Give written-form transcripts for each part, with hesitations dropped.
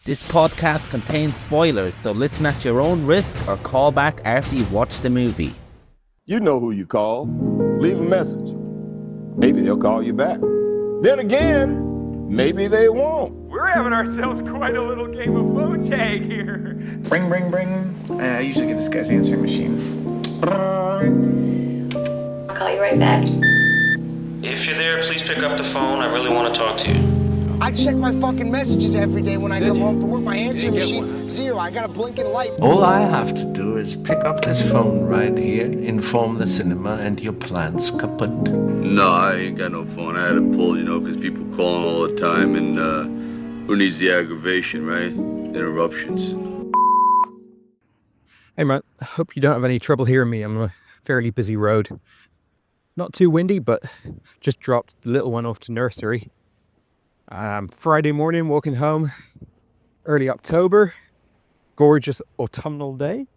This podcast contains spoilers, so listen at your own risk or call back after you've watched the movie. You know who you call. Leave a message. Maybe they'll call you back. Then again, maybe they won't. We're having ourselves quite a little game of phone tag here. Ring, ring, ring. I usually get this guy's answering machine. I'll call you right back. If you're there, please pick up the phone. I really want to talk to you. I check my fucking messages every day when I come home from work. My answering machine, zero. I got a blinking light. All I have to do is pick up this phone right here, inform the cinema, and your plan's kaput. No, I ain't got no phone. I had to pull, because people calling all the time, and who needs the aggravation, right? Interruptions. Hey man, I hope you don't have any trouble hearing me. I'm on a fairly busy road. Not too windy, but just dropped the little one off to nursery. Friday morning, walking home, early October, gorgeous autumnal day.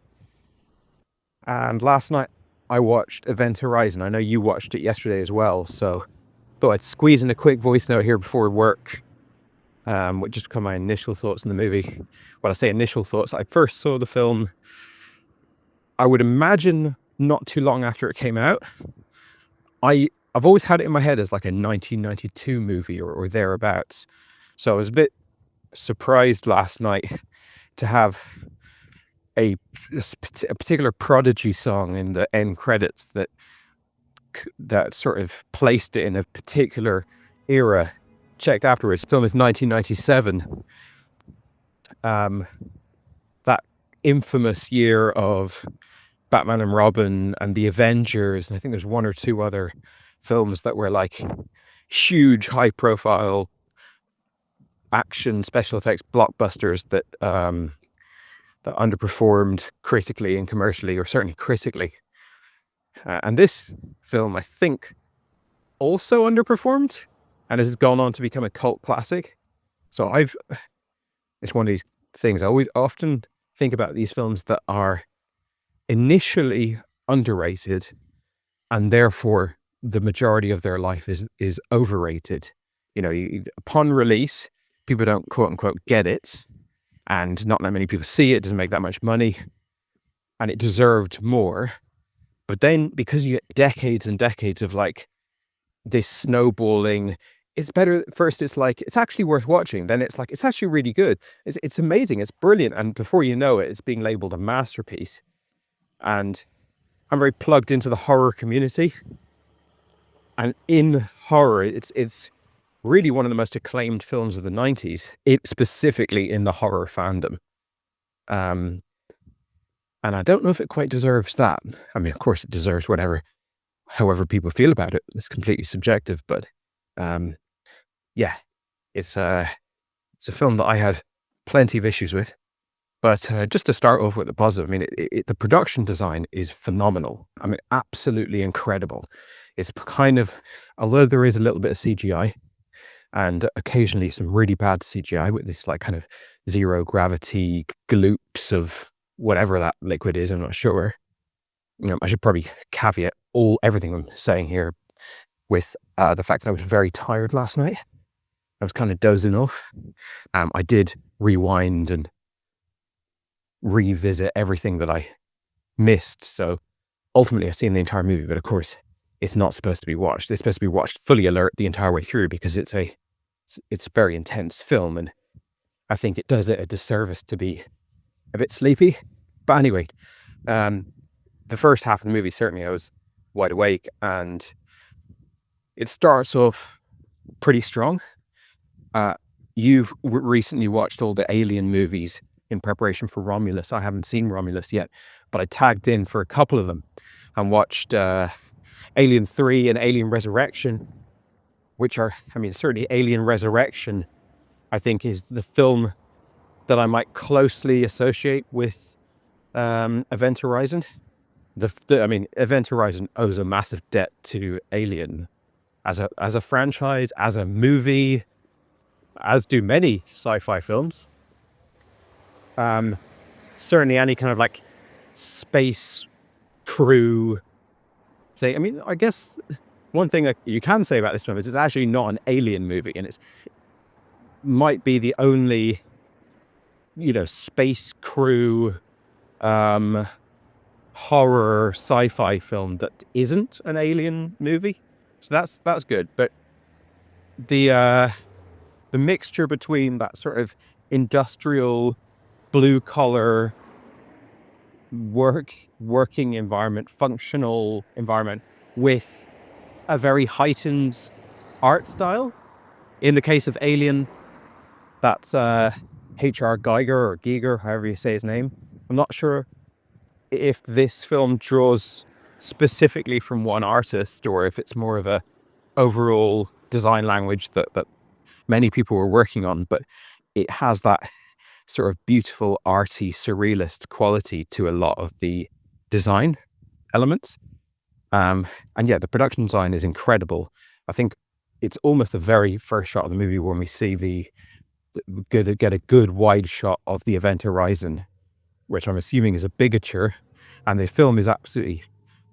And last night I watched Event Horizon. I know you watched it yesterday as well, so thought I'd squeeze in a quick voice note here before work. With just kind of my initial thoughts on the movie. When I say initial thoughts, I first saw the film, I would imagine not too long after it came out. I've always had it in my head as like a 1992 movie or thereabouts. So I was a bit surprised last night to have a particular Prodigy song in the end credits that sort of placed it in a particular era. Checked afterwards, the film is 1997. That infamous year of Batman and Robin and the Avengers, and I think there's one or two other films that were like huge, high-profile action special effects blockbusters that underperformed critically and commercially, or certainly critically. And this film, I think, also underperformed, and has gone on to become a cult classic. So it's one of these things I often think about, these films that are initially underrated and therefore the majority of their life is overrated. Upon release, people don't quote unquote get it, and not that many people see it. It doesn't make that much money, and it deserved more. But then, because you get decades and decades of like this snowballing, it's better. First, it's like, it's actually worth watching. Then it's like, it's actually really good. It's amazing. It's brilliant. And before you know it, it's being labeled a masterpiece. And I'm very plugged into the horror community. And in horror, it's really one of the most acclaimed films of the 90s. It specifically in the horror fandom. And I don't know if it quite deserves that. I mean, of course it deserves however people feel about it. It's completely subjective, but yeah, it's a film that I had plenty of issues with. But just to start off with the positive, I mean, the production design is phenomenal. I mean, absolutely incredible. It's kind of, although there is a little bit of CGI and occasionally some really bad CGI with this like kind of zero gravity gloops of whatever that liquid is, I'm not sure. I should probably caveat everything I'm saying here with the fact that I was very tired last night. I was kind of dozing off. I did rewind and revisit everything that I missed. So ultimately I've seen the entire movie, but of course it's not supposed to be watched. It's supposed to be watched fully alert the entire way through because it's a very intense film, and I think it does it a disservice to be a bit sleepy. But anyway, the first half of the movie, certainly I was wide awake, and it starts off pretty strong. You've recently watched all the Alien movies in preparation for Romulus. I haven't seen Romulus yet, but I tagged in for a couple of them and watched Alien 3 and Alien Resurrection, which are, I mean, certainly Alien Resurrection, I think, is the film that I might closely associate with Event Horizon. I mean, Event Horizon owes a massive debt to Alien as a franchise, as a movie, as do many sci-fi films. Certainly any kind of like space crew. I mean, I guess one thing that you can say about this film is it's actually not an alien movie, and it might be the only space crew, horror sci-fi film that isn't an alien movie. So that's good. But the mixture between that sort of industrial blue collar working environment, functional environment, with a very heightened art style. In the case of Alien, that's H.R. Geiger or Giger, however you say his name. I'm not sure if this film draws specifically from one artist or if it's more of a overall design language that many people were working on, but it has that sort of beautiful, arty, surrealist quality to a lot of the design elements. And yeah, the production design is incredible. I think it's almost the very first shot of the movie when we see get a good wide shot of the event horizon, which I'm assuming is a bigature, and the film is absolutely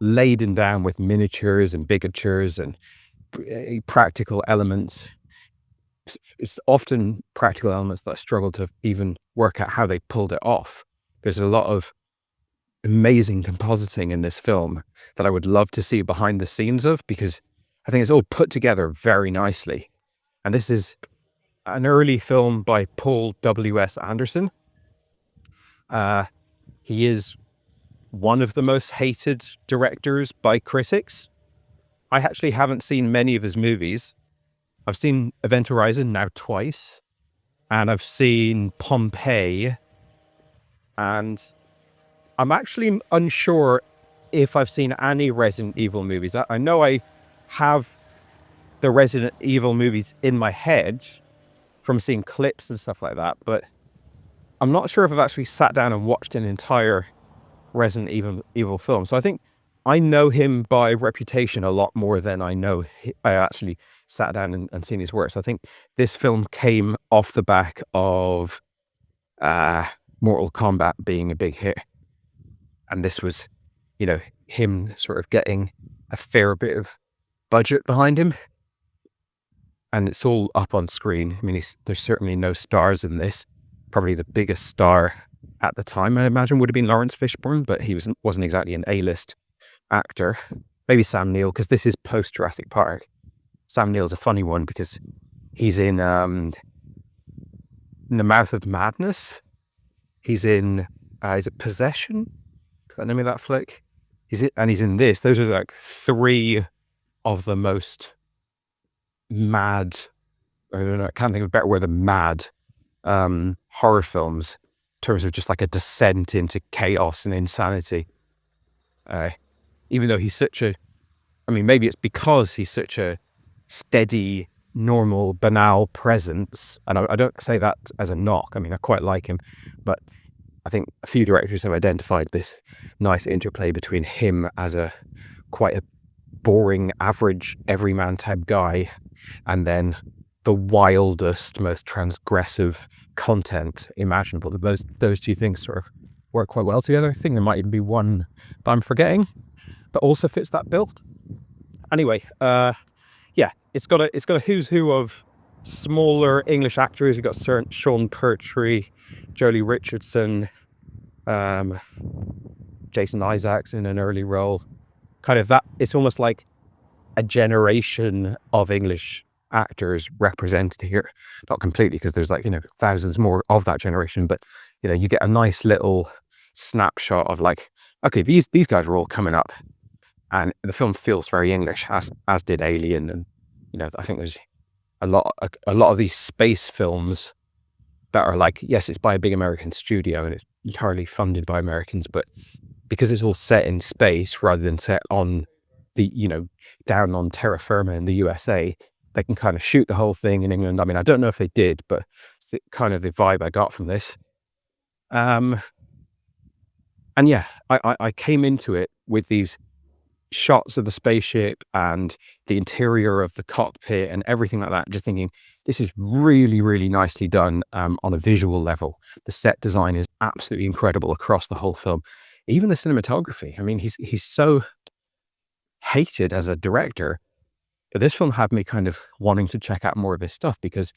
laden down with miniatures and bigatures and practical elements. It's often practical elements that I struggle to even work out how they pulled it off. There's a lot of amazing compositing in this film that I would love to see behind the scenes of, because I think it's all put together very nicely. And this is an early film by Paul W.S. Anderson. He is one of the most hated directors by critics. I actually haven't seen many of his movies. I've seen Event Horizon now twice, and I've seen Pompeii, and I'm actually unsure if I've seen any Resident Evil movies. I know I have the Resident Evil movies in my head from seeing clips and stuff like that, but I'm not sure if I've actually sat down and watched an entire Resident Evil film. So I think I know him by reputation a lot more than I actually sat down and seen his work. So I think this film came off the back of Mortal Kombat being a big hit. And this was, him sort of getting a fair bit of budget behind him. And it's all up on screen. I mean, there's certainly no stars in this. Probably the biggest star at the time, I imagine, would have been Lawrence Fishburne, but he wasn't exactly an A-list actor. Maybe Sam Neill, because this is post Jurassic Park. Sam Neill's a funny one because he's in The Mouth of Madness. He's in is it Possession? Is that the name of that flick? He's in this. Those are like three of the most mad, I don't know, I can't think of a better word than mad, horror films in terms of just like a descent into chaos and insanity. Even though he's maybe it's because he's such a steady, normal, banal presence. And I don't say that as a knock. I mean, I quite like him, but I think a few directors have identified this nice interplay between him as quite a boring, average, everyman type guy, and then the wildest, most transgressive content imaginable. Those two things sort of work quite well together. I think there might even be one that I'm forgetting that also fits that bill. Anyway, it's got a who's who of smaller English actors. We've got Sean Pertwee, Jolie Richardson, Jason Isaacs in an early role. Kind of that, it's almost like a generation of English actors represented here. Not completely, because there's thousands more of that generation, but you get a nice little snapshot of okay, these guys are all coming up, and the film feels very English, as did Alien. And I think there's a lot of these space films that are yes, it's by a big American studio and it's entirely funded by Americans, but because it's all set in space rather than set on the down on terra firma in the USA, they can kind of shoot the whole thing in England. I mean, I don't know if they did, but it's kind of the vibe I got from this. And yeah, I came into it with these shots of the spaceship and the interior of the cockpit and everything like that, just thinking, this is really, really nicely done on a visual level. The set design is absolutely incredible across the whole film. Even the cinematography. I mean, he's so hated as a director. This film had me kind of wanting to check out more of his stuff because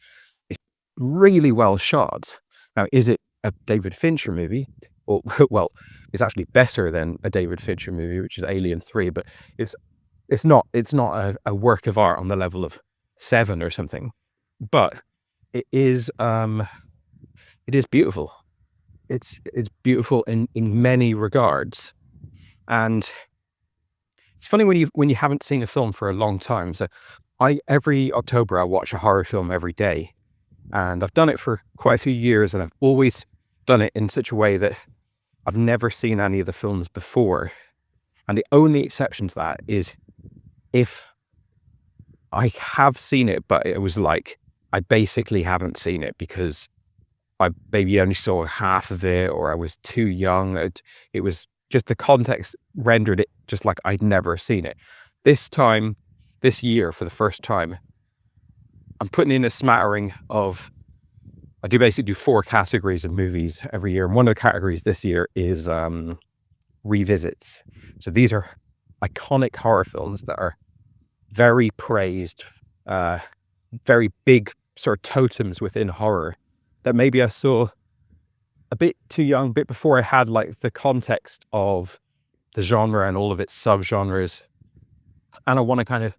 it's really well shot. Now, is it a David Fincher movie, or well, it's actually better than a David Fincher movie, which is Alien 3, but it's not a work of art on the level of Seven or something, but it is beautiful. It's beautiful in many regards, and it's funny when you haven't seen a film for a long time. So every October I watch a horror film every day, and I've done it for quite a few years, and I've always done it in such a way that I've never seen any of the films before. And the only exception to that is if I have seen it, but it was like, I basically haven't seen it because I maybe only saw half of it, or I was too young. It was just the context rendered it just like I'd never seen it. This year, for the first time, I'm putting in a smattering of, I basically do 4 categories of movies every year. And one of the categories this year is revisits. So these are iconic horror films that are very praised, very big sort of totems within horror that maybe I saw a bit too young, a bit before I had like the context of the genre and all of its subgenres. And I want to kind of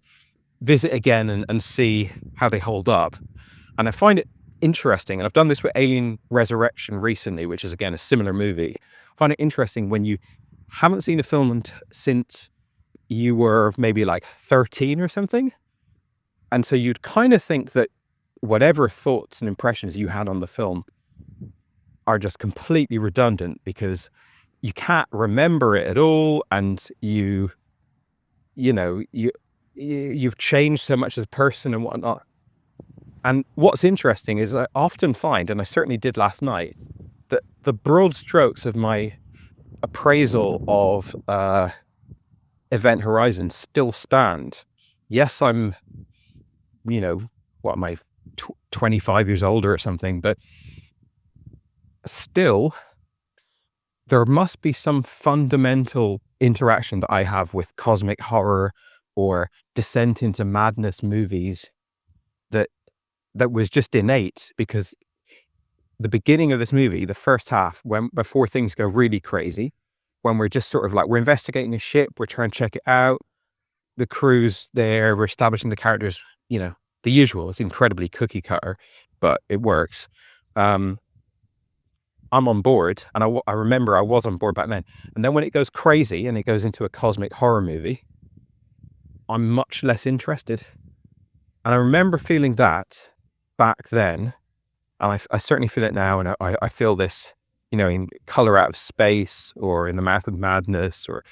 visit again and see how they hold up. And I find it interesting, and I've done this with Alien Resurrection recently, which is again a similar movie. I find it interesting when you haven't seen a film since you were maybe like 13 or something. And so you'd kind of think that whatever thoughts and impressions you had on the film are just completely redundant because you can't remember it at all, and you've changed so much as a person and whatnot. And what's interesting is I often find, and I certainly did last night, that the broad strokes of my appraisal of Event Horizon still stand. Yes, I'm, what am I, 25 years older or something, but still, there must be some fundamental interaction that I have with cosmic horror or descent into madness movies that was just innate, because the beginning of this movie, the first half, before things go really crazy, when we're just sort of like, we're investigating a ship, we're trying to check it out, the crew's there, we're establishing the characters, the usual. It's incredibly cookie cutter, but it works. I'm on board, and I remember I was on board back then. And then when it goes crazy and it goes into a cosmic horror movie, I'm much less interested. And I remember feeling that back then, and I certainly feel it now, and I feel this, in Color Out of Space or in The Mouth of Madness, or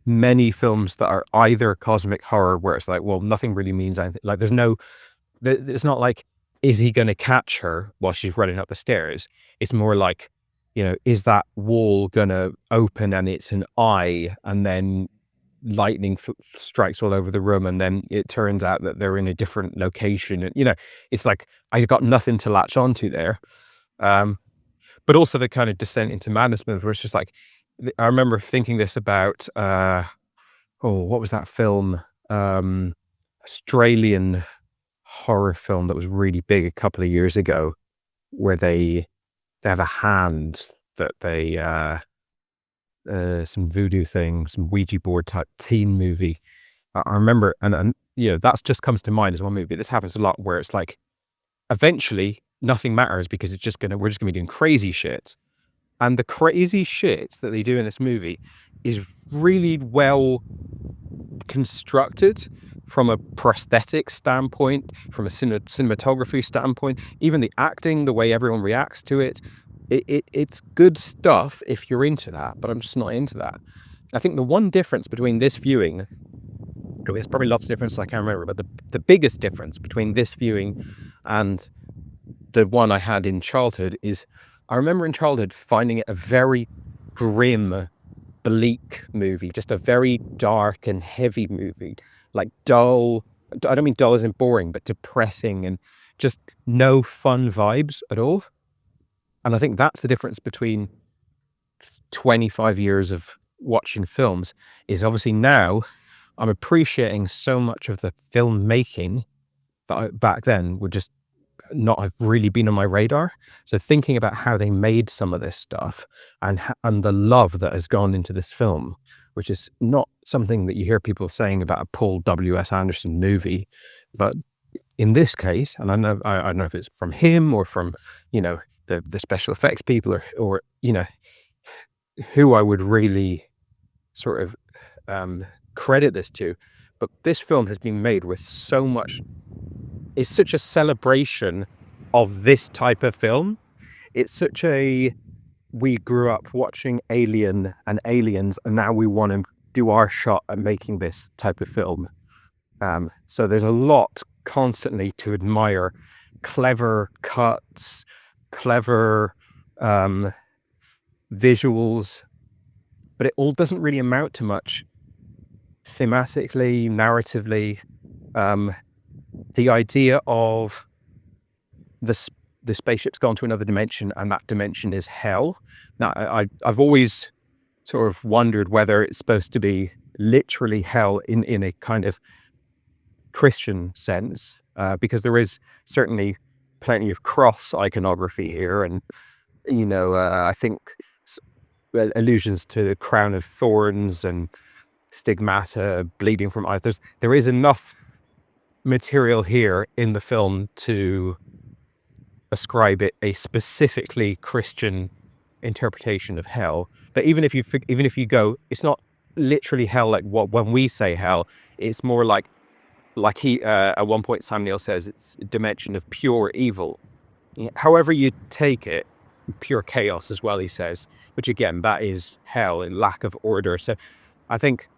many films that are either cosmic horror where it's like, well, nothing really means anything. Like it's not like, is he going to catch her while she's running up the stairs? It's more like, is that wall going to open and it's an eye, and then lightning strikes all over the room, and then it turns out that they're in a different location. And, it's like, I got nothing to latch onto there. But also the kind of descent into madness movie where it's just like, I remember thinking this about, what was that film? Australian horror film that was really big a couple of years ago, where they have a hand that they, some voodoo thing, some Ouija board type teen movie. I remember, and that's just comes to mind as one movie. This happens a lot where it's like, eventually nothing matters because we're just gonna be doing crazy shit. And the crazy shit that they do in this movie is really well constructed from a prosthetic standpoint, from a cinematography standpoint, even the acting, the way everyone reacts to it. It's good stuff if you're into that, but I'm just not into that. I think the one difference between this viewing, there's probably lots of differences I can't remember, but the biggest difference between this viewing and the one I had in childhood is, I remember in childhood finding it a very grim, bleak movie, just a very dark and heavy movie, like dull. I don't mean dull as in boring, but depressing and just no fun vibes at all. And I think that's the difference between 25 years of watching films, is obviously now I'm appreciating so much of the filmmaking that back then were just not have really been on my radar. So thinking about how they made some of this stuff and the love that has gone into this film, which is not something that you hear people saying about a Paul W.S. Anderson movie, but in this case, and I don't know if it's from him or from, you know, the special effects people or you know, who I would really sort of credit this to, but this film has been made with so much. It's such a celebration of this type of film. It's such a, we grew up watching Alien and Aliens, and now we want to do our shot at making this type of film. So there's a lot constantly to admire. Clever cuts, clever visuals, but it all doesn't really amount to much thematically, narratively. The idea of the spaceship's gone to another dimension and that dimension is hell. Now, I've always sort of wondered whether it's supposed to be literally hell in a kind of Christian sense, because there is certainly plenty of cross iconography here, and you know, I think allusions to the crown of thorns and stigmata, bleeding from eyes. There is enough material here in the film to ascribe it a specifically Christian interpretation of hell. But even if you go, it's not literally hell like what when we say hell. It's more like he at one point Sam Neill says it's a dimension of pure evil. However you take it, pure chaos as well, he says, which again, that is hell in lack of order. So I think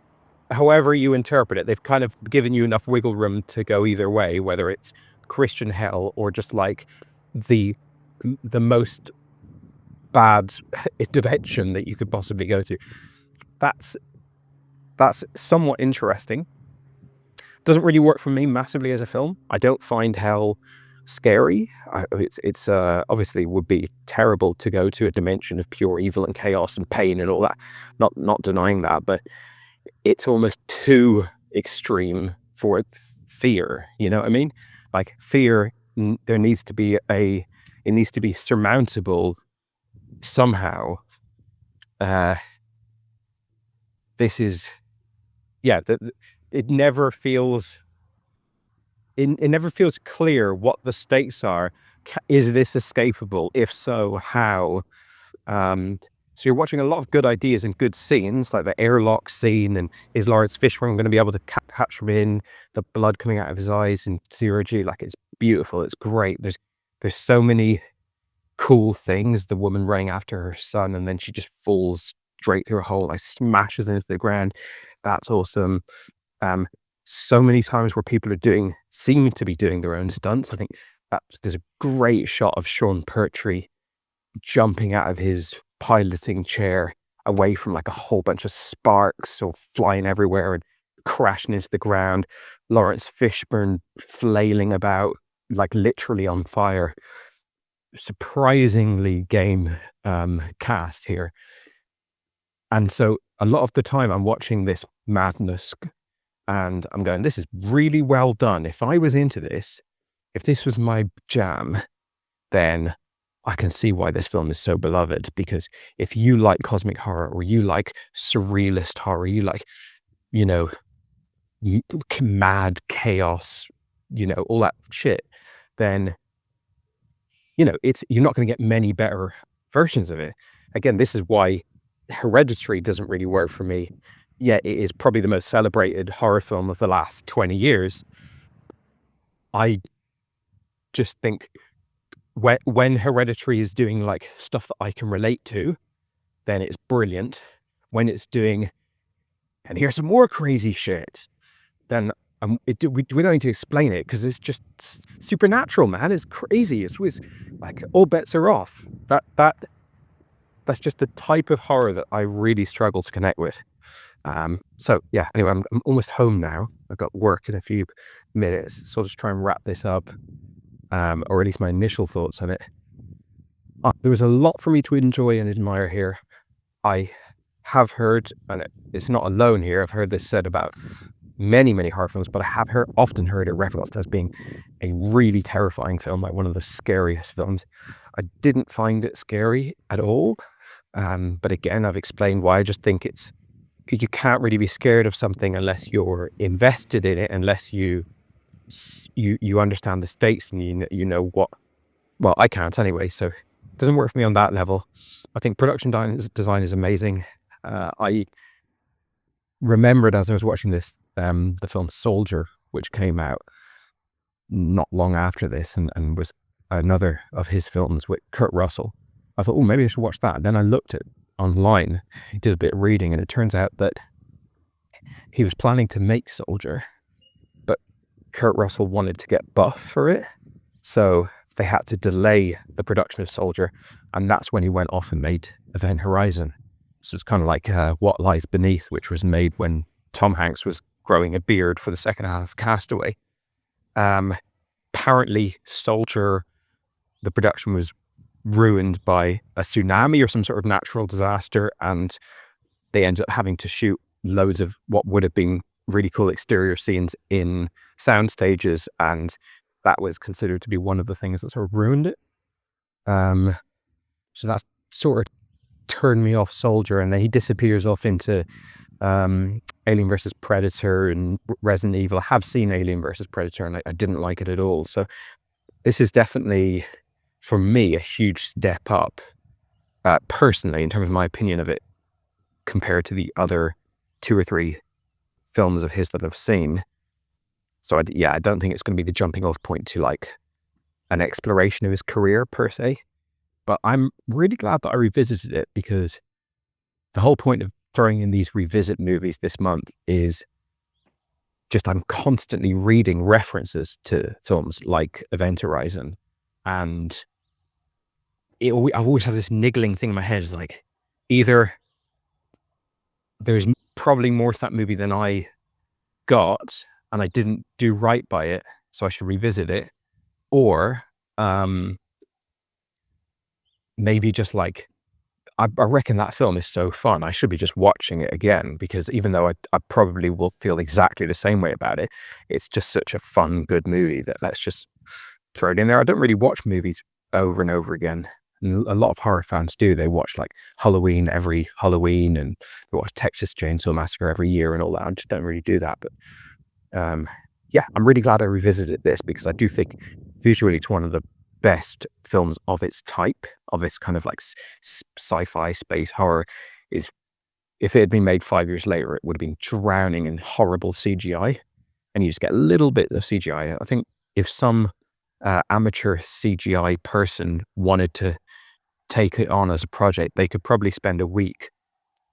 however you interpret it, they've kind of given you enough wiggle room to go either way, whether it's Christian hell or just like the most bad dimension that you could possibly go to. That's somewhat interesting. Doesn't really work for me massively as a film. I don't find hell scary. It's obviously would be terrible to go to a dimension of pure evil and chaos and pain and all that. Not denying that, but it's almost too extreme for fear. You know what I mean? Like fear, there needs to be it needs to be surmountable somehow. This is, yeah. It never feels clear what the stakes are. Is this escapable? If so, how? So you're watching a lot of good ideas and good scenes, like the airlock scene, and is Lawrence Fishburne going to be able to catch him in, the blood coming out of his eyes and zero-G? Like, it's beautiful, it's great. There's so many cool things. The woman running after her son, and then she just falls straight through a hole, like smashes into the ground. That's awesome. So many times where people seem to be doing their own stunts. I think there's a great shot of Sean Pertwee jumping out of his piloting chair away from like a whole bunch of sparks or flying everywhere and crashing into the ground. Lawrence Fishburne flailing about, like literally on fire. Surprisingly game cast here. And so a lot of the time I'm watching this madness and I'm going, this is really well done. If I was into this, if this was my jam, then I can see why this film is so beloved. Because if you like cosmic horror, or you like surrealist horror, you like, you know, mad chaos, you know, all that shit, then, you know, you're not going to get many better versions of it. Again, this is why Hereditary doesn't really work for me. Yet it is probably the most celebrated horror film of the last 20 years. I just think when Hereditary is doing like stuff that I can relate to, then it's brilliant. When it's doing, and here's some more crazy shit, then we don't need to explain it because it's just supernatural, man. It's crazy. It's like all bets are off. That's just the type of horror that I really struggle to connect with. So yeah, anyway, I'm almost home now. I've got work in a few minutes, so I'll just try and wrap this up, or at least my initial thoughts on it. There was a lot for me to enjoy and admire here. I have heard, and it's not alone here, I've heard this said about many horror films, but I have often heard it referenced as being a really terrifying film, like one of the scariest films. I didn't find it scary at all. But again, I've explained why. I just think you can't really be scared of something unless you're invested in it, unless you understand the stakes and you know what. Well, I can't anyway, so it doesn't work for me on that level. I think production design is amazing. I remembered as I was watching this, the film Soldier, which came out not long after this and was another of his films with Kurt Russell. I thought, oh, maybe I should watch that. Then I looked at online, did a bit of reading, and it turns out that he was planning to make Soldier, but Kurt Russell wanted to get buff for it. So they had to delay the production of Soldier, and that's when he went off and made Event Horizon. So it's kind of like What Lies Beneath, which was made when Tom Hanks was growing a beard for the second half of Castaway. Apparently, Soldier, the production was ruined by a tsunami or some sort of natural disaster, and they ended up having to shoot loads of what would have been really cool exterior scenes in sound stages, and that was considered to be one of the things that sort of ruined it. So that's sort of turned me off Soldier, and then he disappears off into Alien versus Predator and Resident Evil. I have seen Alien versus Predator, and I didn't like it at all. So this is definitely, for me, a huge step up, personally, in terms of my opinion of it, compared to the other 2 or 3 films of his that I've seen. So I don't think it's going to be the jumping off point to like an exploration of his career per se. But I'm really glad that I revisited it, because the whole point of throwing in these revisit movies this month is just I'm constantly reading references to films like Event Horizon, and I always have this niggling thing in my head. It's like, either there's probably more to that movie than I got, and I didn't do right by it, so I should revisit it, or maybe just like, I reckon that film is so fun, I should be just watching it again, because even though I probably will feel exactly the same way about it, it's just such a fun, good movie that let's just throw it in there. I don't really watch movies over and over again. And a lot of horror fans do. They watch like Halloween every Halloween, and they watch Texas Chainsaw Massacre every year and all that. I just don't really do that. But yeah, I'm really glad I revisited this, because I do think visually it's one of the best films of its type, of its kind of like sci-fi space horror. Is if it had been made 5 years later, it would have been drowning in horrible CGI, and you just get a little bit of CGI. I think if some amateur CGI person wanted to take it on as a project, they could probably spend a week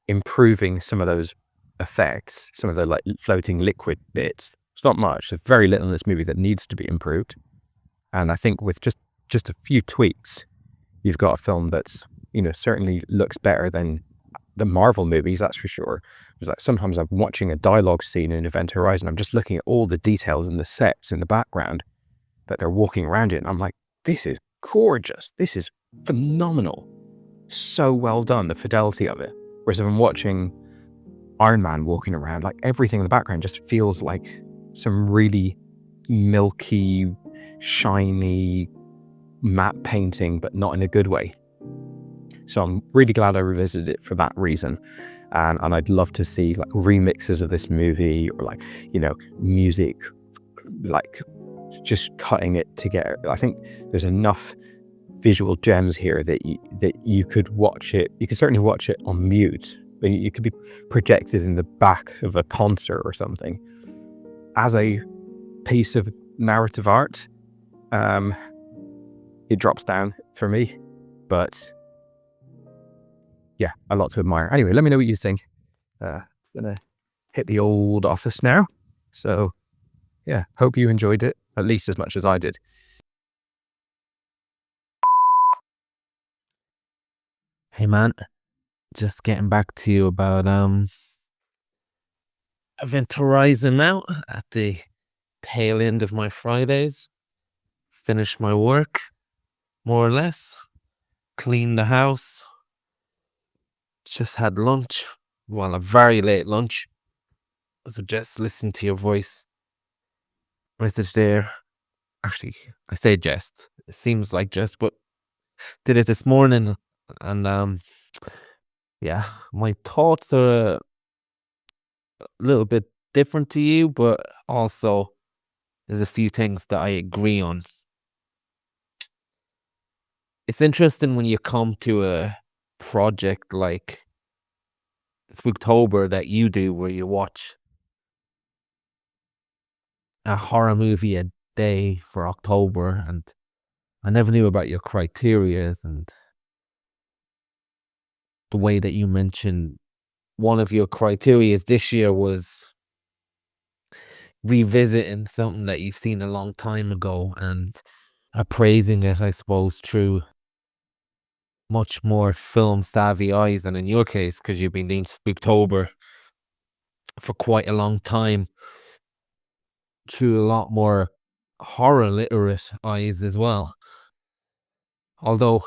improving some of those effects, some of the like floating liquid bits. It's not much. There's very little in this movie that needs to be improved. And I think with just a few tweaks, you've got a film that's, certainly looks better than the Marvel movies, that's for sure. It's like sometimes I'm watching a dialogue scene in Event Horizon, I'm just looking at all the details and the sets in the background that they're walking around in. I'm like, this is gorgeous. This is phenomenal. So well done, the fidelity of it. Whereas if I'm watching Iron Man walking around, like everything in the background just feels like some really milky, shiny matte painting, but not in a good way. So I'm really glad I revisited it for that reason. And I'd love to see like remixes of this movie, or like, music, like just cutting it together. I think there's enough visual gems here that you could watch it. You could certainly watch it on mute. You could be projected in the back of a concert or something as a piece of narrative art. It drops down for me, but yeah, a lot to admire. Anyway, let me know what you think. Gonna hit the old office now. So yeah, hope you enjoyed it at least as much as I did. Hey man, just getting back to you about Event Horizon now, at the tail end of my Fridays. Finished my work, more or less. Cleaned the house. Just had lunch. Well, a very late lunch. So just listen to your voice message there. Actually, I say just. It seems like just, but did it this morning, and yeah, my thoughts are a little bit different to you, but also there's a few things that I agree on. It's interesting when you come to a project like Spooktober that you do, where you watch a horror movie a day for October, and I never knew about your criterias and the way that you mentioned one of your criterias this year was revisiting something that you've seen a long time ago and appraising it, I suppose, through much more film savvy eyes than in your case, because you've been doing Spooktober for quite a long time, through a lot more horror literate eyes as well. Although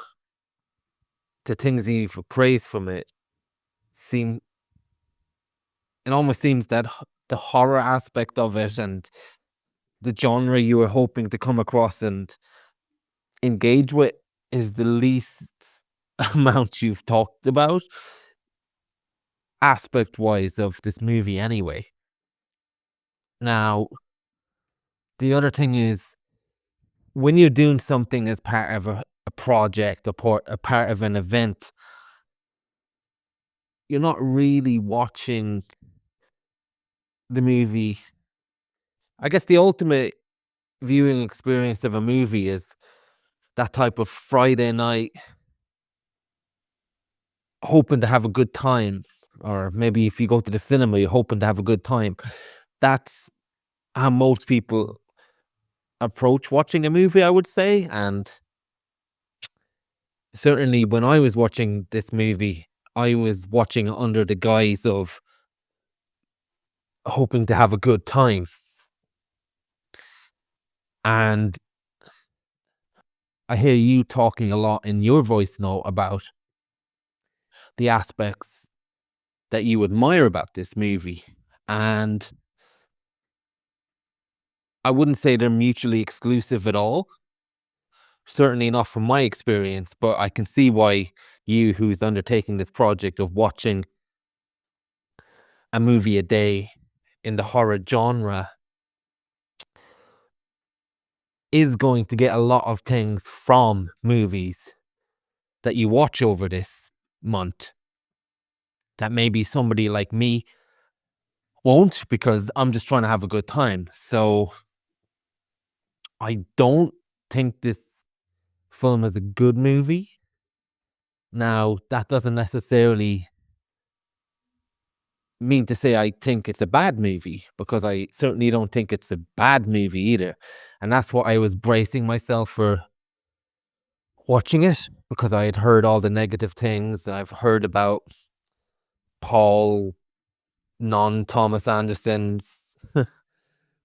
the things you've appraised from it seem, it almost seems that the horror aspect of it and the genre you were hoping to come across and engage with is the least amount you've talked about aspect wise of this movie anyway. Now, the other thing is, when you're doing something as part of a project or a part of an event, you're not really watching the movie. I guess the ultimate viewing experience of a movie is that type of Friday night hoping to have a good time, or maybe if you go to the cinema, you're hoping to have a good time. That's how most people approach watching a movie, I would say. And certainly when I was watching this movie, I was watching it under the guise of hoping to have a good time. And I hear you talking a lot in your voice note about the aspects that you admire about this movie. And I wouldn't say they're mutually exclusive at all. Certainly not from my experience, but I can see why you, who's undertaking this project of watching a movie a day in the horror genre, is going to get a lot of things from movies that you watch over this month that maybe somebody like me won't, because I'm just trying to have a good time. So I don't think this film is a good movie. Now, that doesn't necessarily mean to say I think it's a bad movie, because I certainly don't think it's a bad movie either. And that's what I was bracing myself for watching it, because I had heard all the negative things. I've heard about Paul non-Thomas Anderson's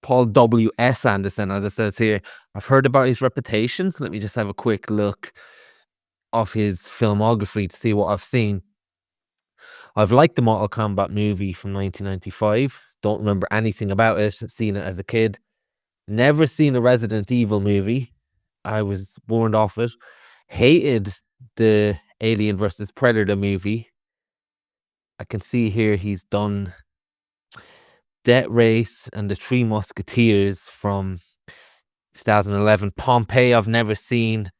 Paul W.S. Anderson, as it says here. I've heard about his reputation. Let me just have a quick look of his filmography to see what I've seen. I've liked the Mortal Kombat movie from 1995. Don't remember anything about it. Seen it as a kid. Never seen a Resident Evil movie. I was warned off it. Hated the Alien vs. Predator movie. I can see here he's done Death Race and The Three Musketeers from 2011. Pompeii I've never seen.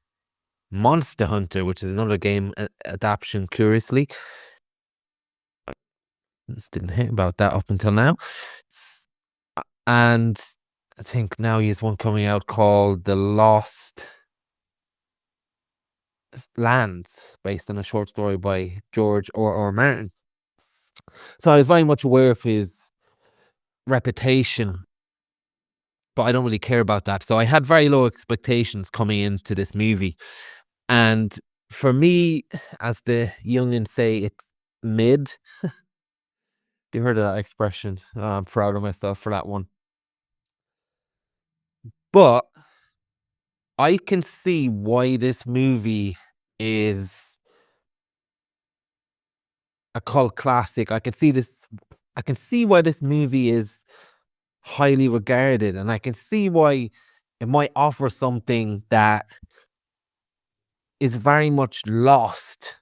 Monster Hunter, which is another game adaptation, curiously. Didn't hear about that up until now. And I think now he has one coming out called The Lost Lands, based on a short story by George R. Martin. So I was very much aware of his reputation, but I don't really care about that. So I had very low expectations coming into this movie. And for me, as the youngins say, it's mid. You heard of that expression. I'm proud of myself for that one. But I can see why this movie is a cult classic. I can see this I can see why this movie is highly regarded, and I can see why it might offer something that is very much lost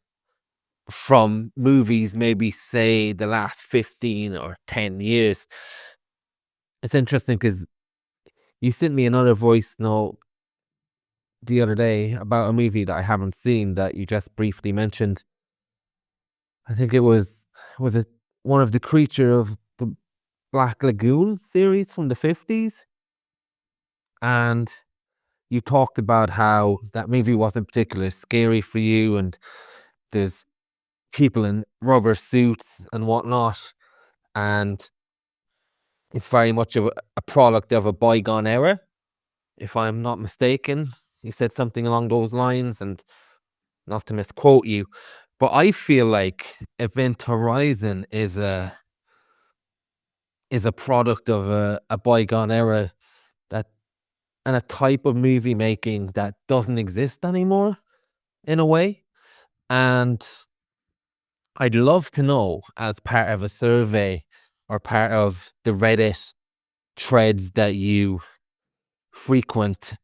from movies, maybe say the last 15 or 10 years. It's interesting because you sent me another voice note the other day about a movie that I haven't seen that you just briefly mentioned. I think was it one of the Creature of the Black Lagoon series from the 50s? And you talked about how that movie wasn't particularly scary for you, and there's people in rubber suits and whatnot, and it's very much of a product of a bygone era, if I'm not mistaken. You said something along those lines, and not to misquote you, but I feel like Event Horizon is a product of a bygone era, that and a type of movie making that doesn't exist anymore in a way. And I'd love to know, as part of a survey or part of the Reddit threads that you frequent,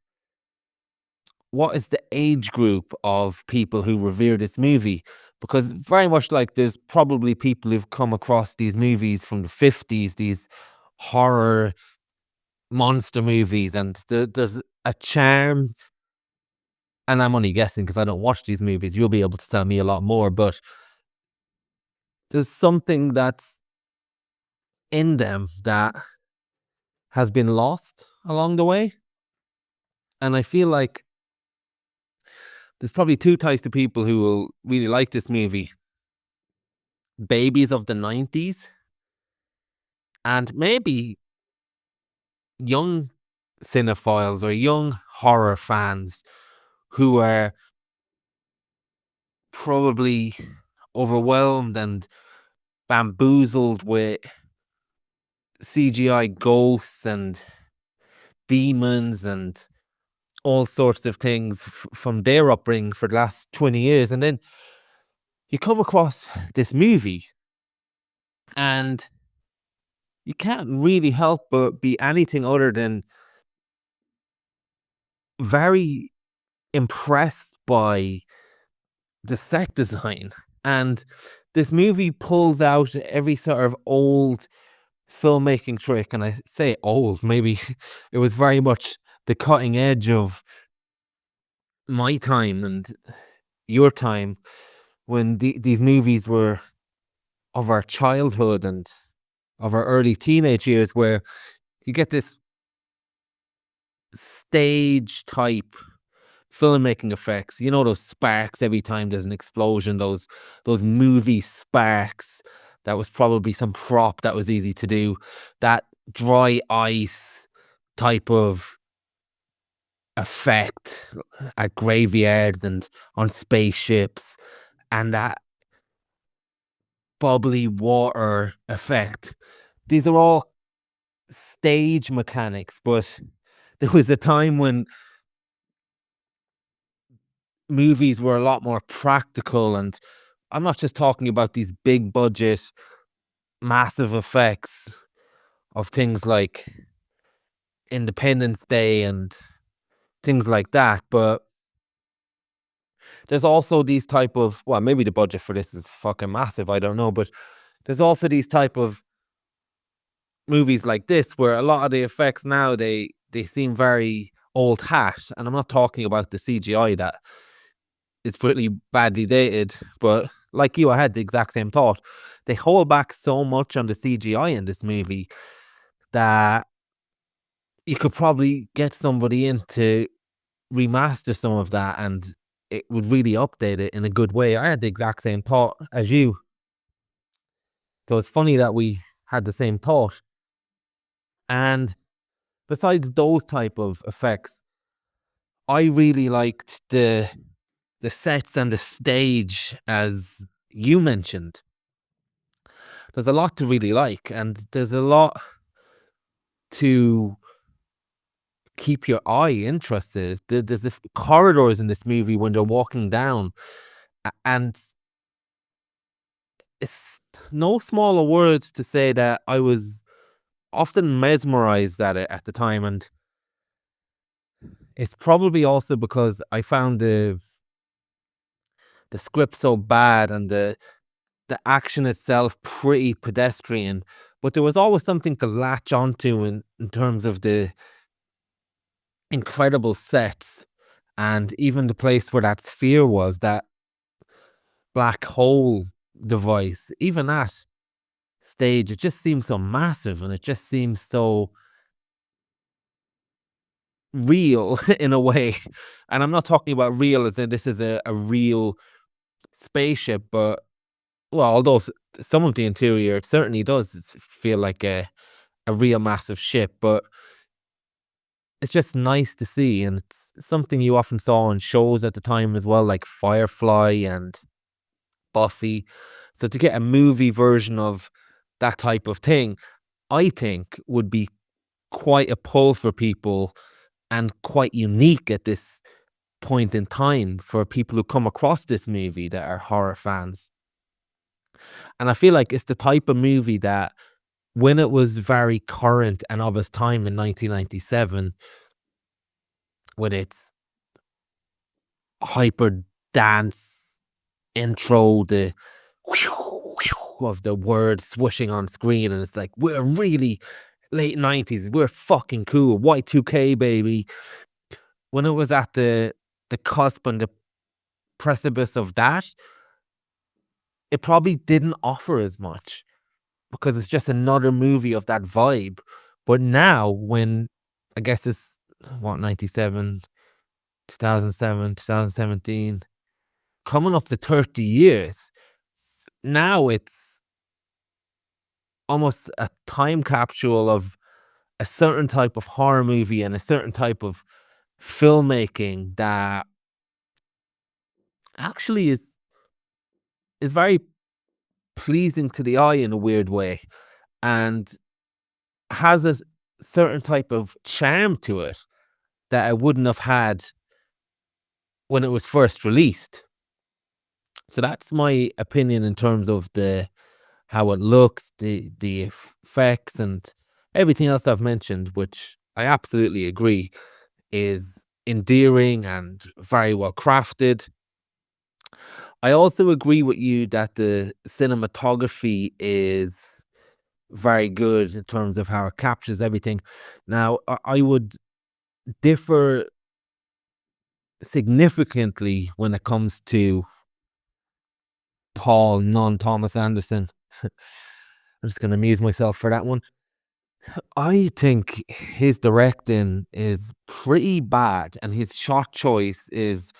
what is the age group of people who revere this movie? Because very much like there's probably people who've come across these movies from the 50s, these horror monster movies, and there's a charm. And I'm only guessing because I don't watch these movies. You'll be able to tell me a lot more, but there's something that's in them that has been lost along the way. And I feel like there's probably two types of people who will really like this movie: babies of the 90s, and maybe young cinephiles or young horror fans who are probably overwhelmed and bamboozled with CGI ghosts and demons and all sorts of things from their upbringing for the last 20 years. And then you come across this movie and you can't really help but be anything other than very impressed by the set design. And this movie pulls out every sort of old filmmaking trick. And I say old, maybe it was very much the cutting edge of my time and your time, when these movies were of our childhood and of our early teenage years, where you get this stage type filmmaking effects. You know, those sparks every time there's an explosion, those movie sparks. That was probably some prop that was easy to do. That dry ice type of effect at graveyards and on spaceships, and that bubbly water effect. These are all stage mechanics, but there was a time when movies were a lot more practical, and I'm not just talking about these big budget, massive effects of things like Independence Day and things like that, but there's also these type of, well, maybe the budget for this is fucking massive, I don't know, but there's also these type of movies like this where a lot of the effects now, they seem very old hat. And I'm not talking about the CGI that is pretty badly dated, but like you, I had the exact same thought. They hold back so much on the CGI in this movie that you could probably get somebody in to remaster some of that, and it would really update it in a good way. I had the exact same thought as you. So it's funny that we had the same thought. And besides those type of effects, I really liked the sets and the stage, as you mentioned. There's a lot to really like, and there's a lot to keep your eye interested. There's the corridors in this movie when they're walking down, and it's no smaller word to say that I was often mesmerized at it at the time, and it's probably also because I found the script so bad and the action itself pretty pedestrian, but there was always something to latch onto in terms of the incredible sets and even the place where that sphere was, that black hole device. Even that stage, it just seems so massive and it just seems so real in a way. And I'm not talking about real as in this is a real spaceship, but well, although some of the interior, it certainly does feel like a real massive ship, but it's just nice to see. And it's something you often saw in shows at the time as well, like Firefly and Buffy. So to get a movie version of that type of thing, I think would be quite a pull for people and quite unique at this point in time for people who come across this movie that are horror fans. And I feel like it's the type of movie that when it was very current and of its time in 1997, with its hyper dance intro, the of the words swooshing on screen, and it's like, we're really late 90s, we're fucking cool, Y2K baby. When it was at the cusp and the precipice of that, it probably didn't offer as much because it's just another movie of that vibe. But now, when I guess it's what, 97, 2007, 2017, coming up to 30 years, now it's almost a time capsule of a certain type of horror movie and a certain type of filmmaking that actually is very pleasing to the eye in a weird way, and has a certain type of charm to it that I wouldn't have had when it was first released. So that's my opinion in terms of the how it looks, the effects, and everything else I've mentioned, which I absolutely agree is endearing and very well crafted. I also agree with you that the cinematography is very good in terms of how it captures everything. Now, I would differ significantly when it comes to Paul non Thomas Anderson. I'm just going to amuse myself for that one. I think his directing is pretty bad and his shot choice is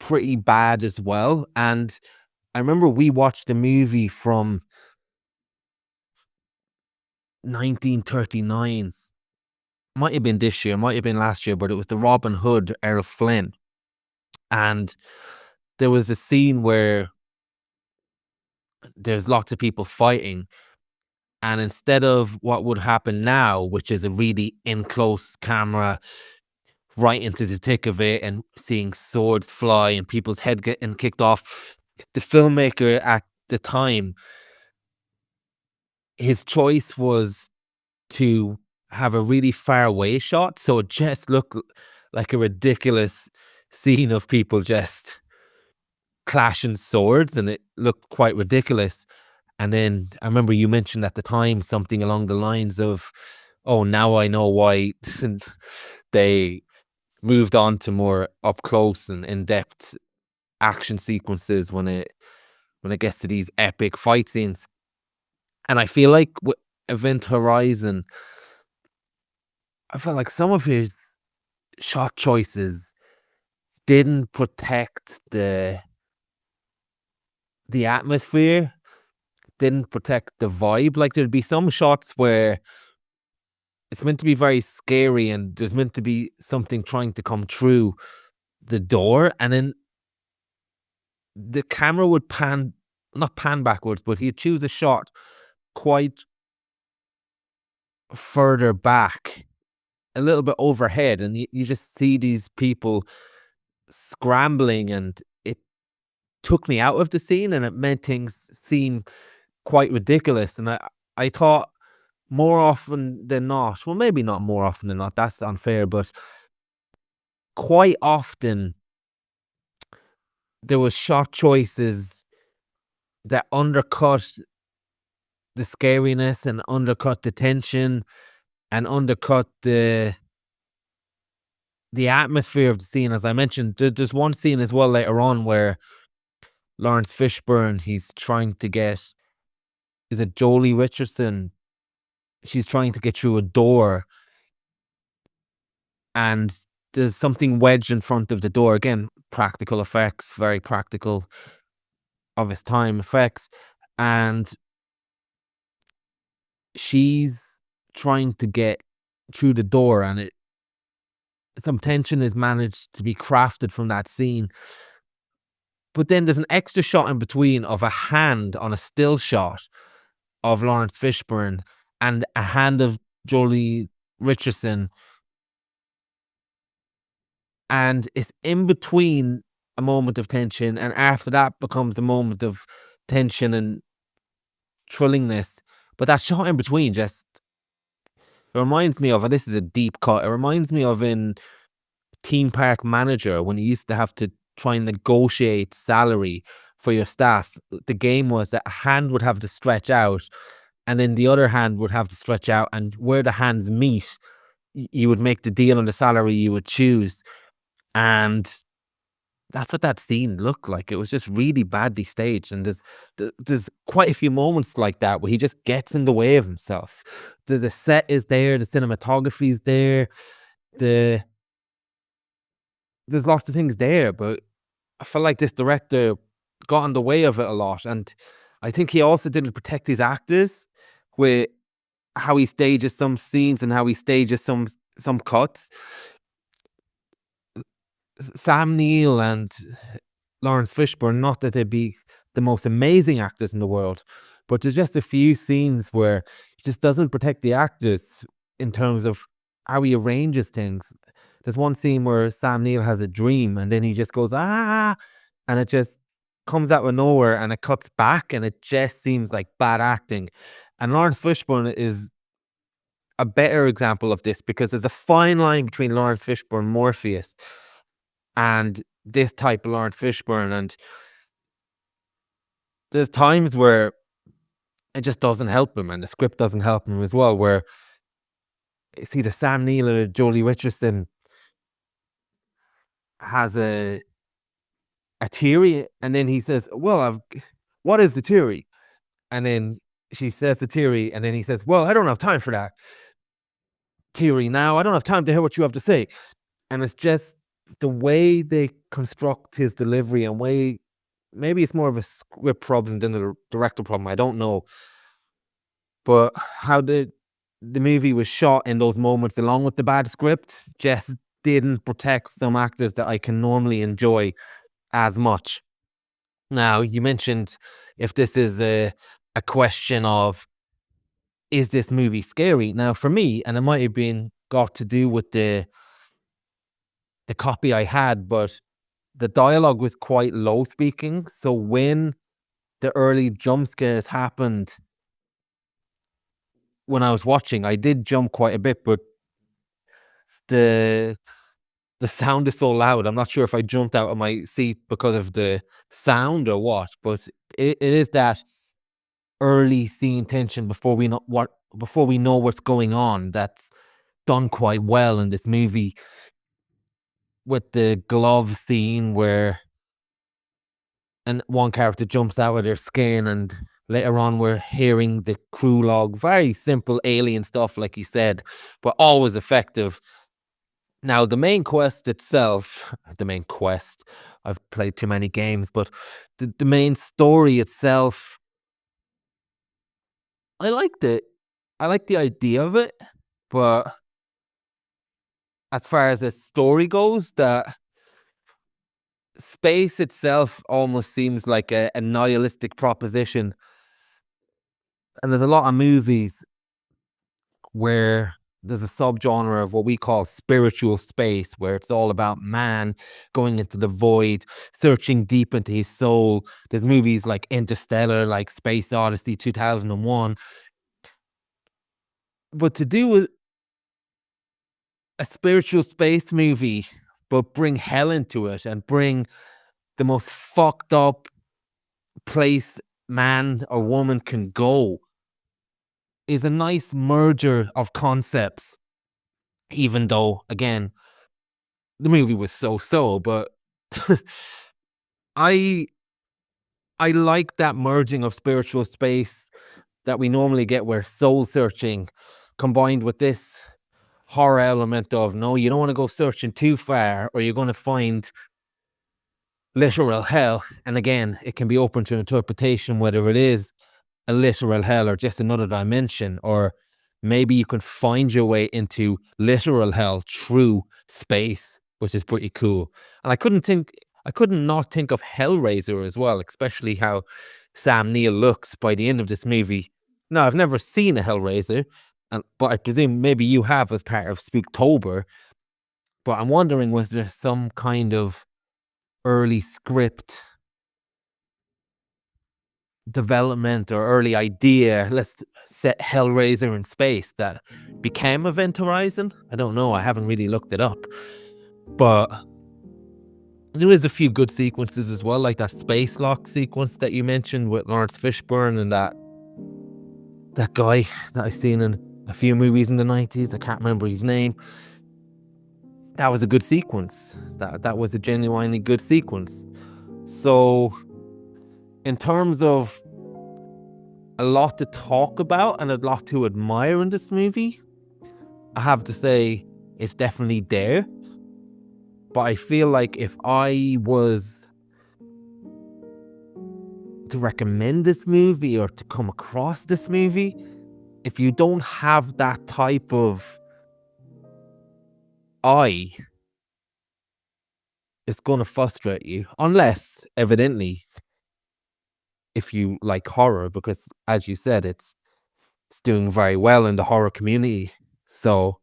pretty bad as well. And I remember we watched a movie from 1939. Might have been this year, might have been last year, but it was the Robin Hood, Errol Flynn. And there was a scene where there's lots of people fighting. And instead of what would happen now, which is a really in close camera, right into the thick of it, and seeing swords fly and people's head getting kicked off, the filmmaker at the time, his choice was to have a really far away shot. So it just looked like a ridiculous scene of people just clashing swords, and it looked quite ridiculous. And then I remember you mentioned at the time something along the lines of, oh, now I know why they moved on to more up close and in-depth action sequences when it gets to these epic fight scenes. And I feel like with Event Horizon, I felt like some of his shot choices didn't protect the atmosphere, didn't protect the vibe. Like there'd be some shots where it's meant to be very scary and there's meant to be something trying to come through the door, and then the camera would not pan backwards, but he'd choose a shot quite further back, a little bit overhead, and you just see these people scrambling, and it took me out of the scene, and it made things seem quite ridiculous. And I thought more often than not, well, maybe not more often than not, that's unfair, but quite often there was shot choices that undercut the scariness and undercut the tension and undercut the atmosphere of the scene. As I mentioned, there's one scene as well later on where Lawrence Fishburne, he's trying to get, is it Jolie Richardson? She's trying to get through a door, and there's something wedged in front of the door. Again, practical effects, very practical of its time effects. And she's trying to get through the door, and some tension is managed to be crafted from that scene. But then there's an extra shot in between of a hand on a still shot of Lawrence Fishburne and a hand of Jolie Richardson. And it's in between a moment of tension, and after that becomes a moment of tension and thrillingness. But that shot in between just, it reminds me of, and this is a deep cut, it reminds me of in Theme Park Manager when you used to have to try and negotiate salary for your staff. The game was that a hand would have to stretch out, and then the other hand would have to stretch out, and where the hands meet, you would make the deal on the salary you would choose. And that's what that scene looked like. It was just really badly staged, and there's quite a few moments like that where he just gets in the way of himself. The set is there, the cinematography is there, there's lots of things there, but I felt like this director got in the way of it a lot. And I think he also didn't protect his actors with how he stages some scenes and how he stages some cuts. Sam Neill and Lawrence Fishburne, not that they'd be the most amazing actors in the world, but there's just a few scenes where he just doesn't protect the actors in terms of how he arranges things. There's one scene where Sam Neill has a dream, and then he just goes, ah, and it just comes out of nowhere, and it cuts back, and it just seems like bad acting. And Lawrence Fishburne is a better example of this, because there's a fine line between Lawrence Fishburne, Morpheus, and this type of Lawrence Fishburne. And there's times where it just doesn't help him, and the script doesn't help him as well, where it's either Sam Neill or Jolie Richardson has a theory, and then he says, well, what is the theory? And then she says the theory, and then he says, well, I don't have time for that theory now. I don't have time to hear what you have to say. And it's just the way they construct his delivery, and maybe it's more of a script problem than a director problem, I don't know. But how the movie was shot in those moments, along with the bad script, just didn't protect some actors that I can normally enjoy as much. Now, you mentioned if this is a question of, is this movie scary? Now, for me, and it might have been got to do with the copy I had, but the dialogue was quite low speaking. So when the early jump scares happened, when I was watching, I did jump quite a bit, but the sound is so loud. I'm not sure if I jumped out of my seat because of the sound or what, but it is that early scene tension before we know what's going on that's done quite well in this movie, with the glove scene where one character jumps out of their skin, and later on we're hearing the crew log. Very simple alien stuff, like you said, but always effective. Now, the main quest itself, I've played too many games, but the main story itself, I liked it. I like the idea of it, but as far as the story goes, that space itself almost seems like a nihilistic proposition. And there's a lot of movies where there's a subgenre of what we call spiritual space, where it's all about man going into the void, searching deep into his soul. There's movies like Interstellar, like Space Odyssey 2001. But to do a spiritual space movie, but bring hell into it and bring the most fucked up place man or woman can go, is a nice merger of concepts. Even though, again, the movie was so, but I like that merging of spiritual space that we normally get, where soul searching combined with this horror element of, no, you don't want to go searching too far or you're going to find literal hell. And again, it can be open to interpretation whether it is a literal hell or just another dimension, or maybe you can find your way into literal hell through space, which is pretty cool. And I couldn't not think of Hellraiser as well, especially how Sam Neill looks by the end of this movie. Now, I've never seen a Hellraiser, but I presume maybe you have as part of Spooktober. But I'm wondering, was there some kind of early script development or early idea, let's set Hellraiser in space, that became Event Horizon? I don't know, I haven't really looked it up. But there is a few good sequences as well, like that space lock sequence that you mentioned with Lawrence Fishburne and that guy that I've seen in a few movies in the 90s. I can't remember his name. That was a good sequence. That was a genuinely good sequence. So in terms of a lot to talk about and a lot to admire in this movie, I have to say it's definitely there. But I feel like if I was to recommend this movie or to come across this movie, if you don't have that type of eye, it's going to frustrate you. Unless, evidently, if you like horror, because as you said, it's doing very well in the horror community. So,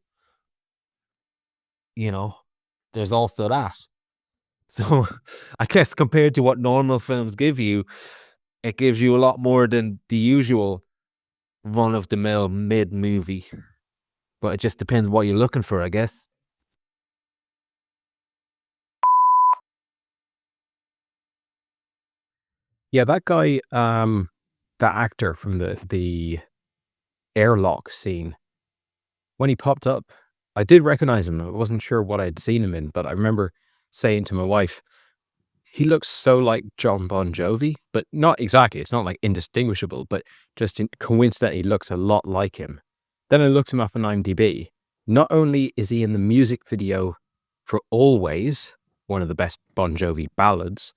there's also that. So I guess compared to what normal films give you, it gives you a lot more than the usual run-of-the-mill mid-movie. But it just depends what you're looking for, I guess. Yeah, that guy, that actor from the airlock scene, when he popped up, I did recognize him. I wasn't sure what I'd seen him in, but I remember saying to my wife, he looks so like John Bon Jovi, but not exactly. It's not like indistinguishable, but just coincidentally looks a lot like him. Then I looked him up on IMDb. Not only is he in the music video for Always, one of the best Bon Jovi ballads,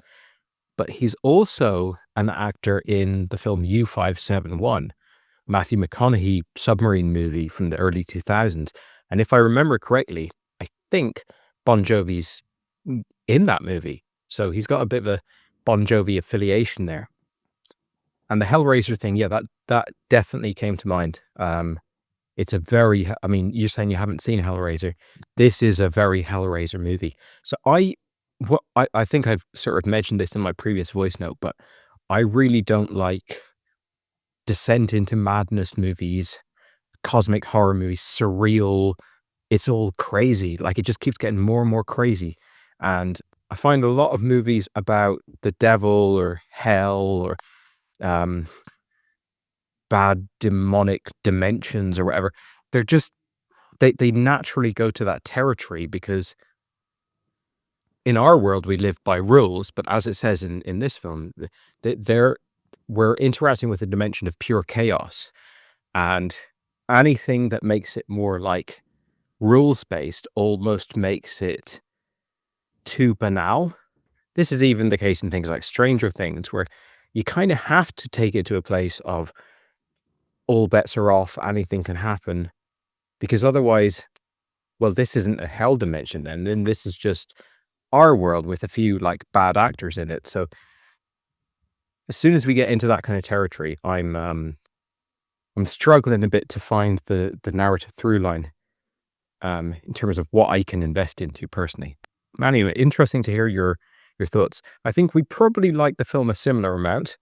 but he's also an actor in the film U-571, Matthew McConaughey submarine movie from the early 2000s. And if I remember correctly, I think Bon Jovi's in that movie. So he's got a bit of a Bon Jovi affiliation there. And the Hellraiser thing, yeah, that definitely came to mind. It's a very, I mean, you're saying you haven't seen Hellraiser. This is a very Hellraiser movie. So I think I've sort of mentioned this in my previous voice note, but I really don't like descent into madness movies, cosmic horror movies, surreal. It's all crazy. Like, it just keeps getting more and more crazy. And I find a lot of movies about the devil or hell or bad demonic dimensions or whatever, they're just, they naturally go to that territory because in our world we live by rules, but as it says in this film, we're interacting with a dimension of pure chaos, and anything that makes it more like rules-based almost makes it too banal. This is even the case in things like Stranger Things, where you kind of have to take it to a place of all bets are off, anything can happen, because otherwise, well, this isn't a hell dimension then this is just our world with a few like bad actors in it. So as soon as we get into that kind of territory, I'm struggling a bit to find the narrative through line. in terms of what I can invest into personally. Anyway, interesting to hear your thoughts. I think we probably like the film a similar amount.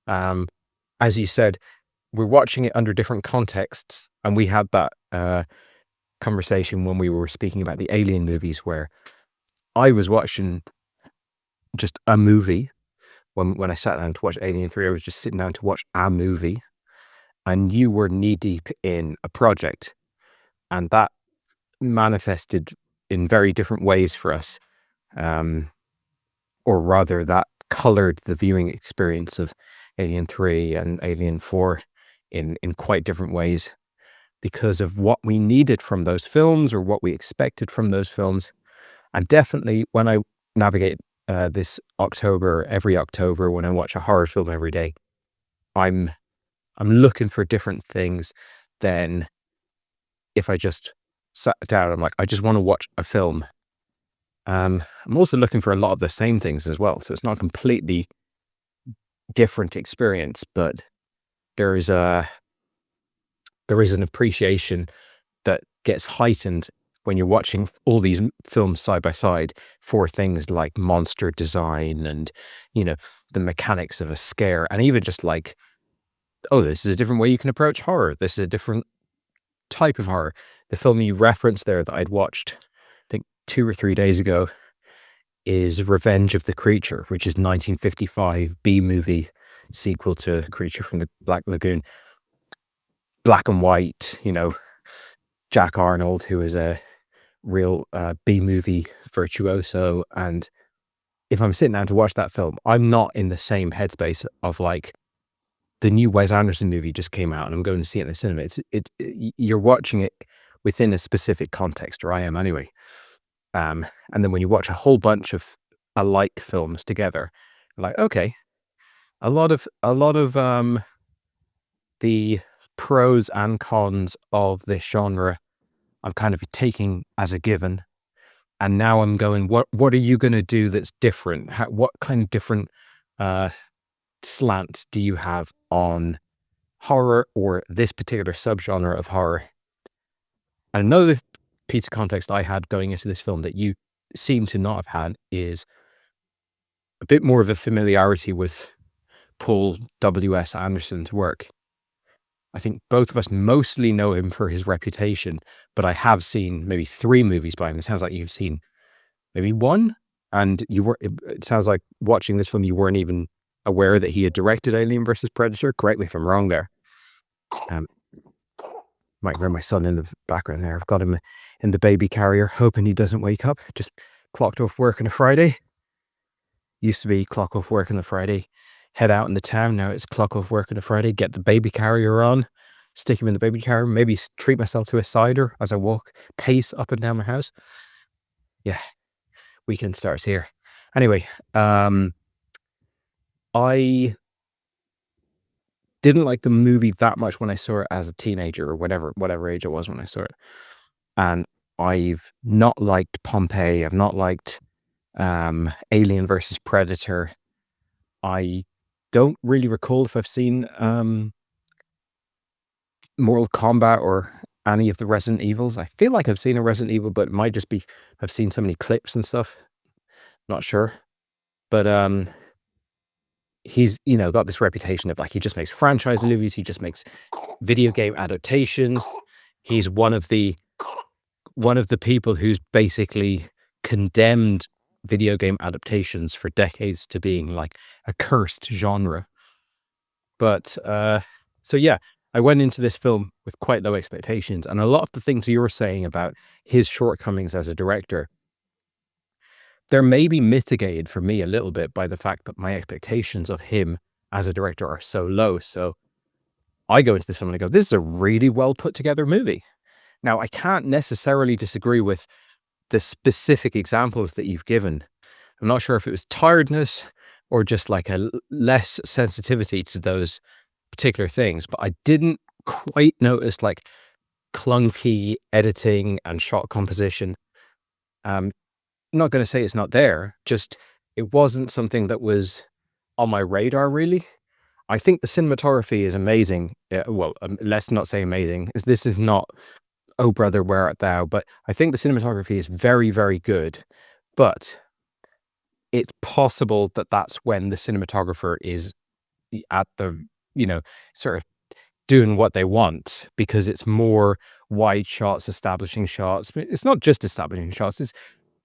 As you said, we're watching it under different contexts, and we had that conversation when we were speaking about the Alien movies, where I was watching just a movie. When I sat down to watch Alien 3, I was just sitting down to watch a movie, and you were knee deep in a project, and that manifested in very different ways for us. Or rather, that colored the viewing experience of Alien 3 and Alien 4 in quite different ways because of what we needed from those films or what we expected from those films. And definitely when I navigate this October, every October, when I watch a horror film every day, I'm looking for different things than if I just sat down. I'm like, I just want to watch a film. I'm also looking for a lot of the same things as well. So it's not a completely different experience, but there is an appreciation that gets heightened when you're watching all these films side by side for things like monster design and, the mechanics of a scare, and even just like, oh, this is a different way you can approach horror. This is a different type of horror. The film you referenced there that I'd watched, I think 2 or 3 days ago, is Revenge of the Creature, which is 1955 B-movie sequel to Creature from the Black Lagoon. Black and white, Jack Arnold, who is a real B-movie virtuoso. And if I'm sitting down to watch that film, I'm not in the same headspace of like the new Wes Anderson movie just came out and I'm going to see it in the cinema. You're watching it within a specific context, or I am anyway. And then when you watch a whole bunch of alike films together, like, okay, a lot of the pros and cons of this genre I'm kind of taking as a given, and now I'm going, what are you going to do that's different? What kind of different slant do you have on horror or this particular subgenre of horror? And another piece of context I had going into this film that you seem to not have had is a bit more of a familiarity with Paul W.S. Anderson's work. I think both of us mostly know him for his reputation, but I have seen maybe 3 movies by him. It sounds like you've seen maybe 1, and it sounds like watching this film, you weren't even aware that he had directed Alien versus Predator. Correct me if I'm wrong there. Might hear my son in the background there. I've got him in the baby carrier, hoping he doesn't wake up. Just clocked off work on a Friday. Used to be clock off work on the Friday, head out in the town. Now it's clock off work on a Friday, get the baby carrier on, stick him in the baby carrier, maybe treat myself to a cider as I walk, pace up and down my house. Yeah, weekend starts here. Anyway, I didn't like the movie that much when I saw it as a teenager or whatever age I was when I saw it. And I've not liked Pompeii. I've not liked Alien versus Predator. I don't really recall if I've seen Mortal Kombat or any of the Resident Evils. I feel like I've seen a Resident Evil, but it might just be I've seen so many clips and stuff. Not sure. But he's, got this reputation of like, he just makes franchise movies, he just makes video game adaptations. He's one of the people who's basically condemned video game adaptations for decades to being like a cursed genre. But so yeah, I went into this film with quite low expectations, and a lot of the things you were saying about his shortcomings as a director, they're maybe mitigated for me a little bit by the fact that my expectations of him as a director are so low. So I go into this film and I go, this is a really well put together movie. Now, I can't necessarily disagree with the specific examples that you've given. I'm not sure if it was tiredness or just like a less sensitivity to those particular things, but I didn't quite notice like clunky editing and shot composition. I'm not going to say it's not there, just it wasn't something that was on my radar really. I think the cinematography is amazing. Well, let's not say amazing. This is not Oh Brother, Where Art Thou? But I think the cinematography is very, very good. But it's possible that that's when the cinematographer is at the, sort of doing what they want, because it's more wide shots, establishing shots. It's not just establishing shots, it's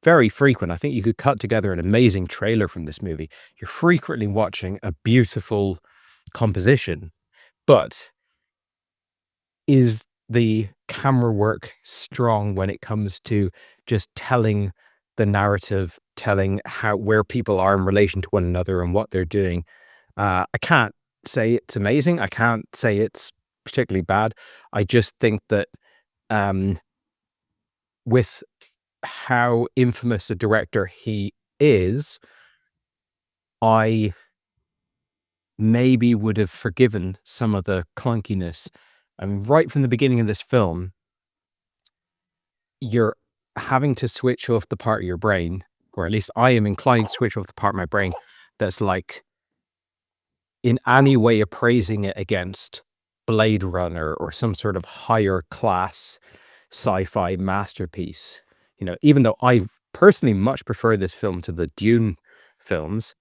very frequent. I think you could cut together an amazing trailer from this movie. You're frequently watching a beautiful composition, but is the camera work strong when it comes to just telling the narrative, telling where people are in relation to one another and what they're doing? I can't say it's amazing. I can't say it's particularly bad. I just think that with how infamous a director he is, I maybe would have forgiven some of the clunkiness. I mean, right from the beginning of this film, you're having to switch off the part of your brain, or at least I am inclined to switch off the part of my brain that's like in any way appraising it against Blade Runner or some sort of higher class sci-fi masterpiece. Even though I personally much prefer this film to the Dune films,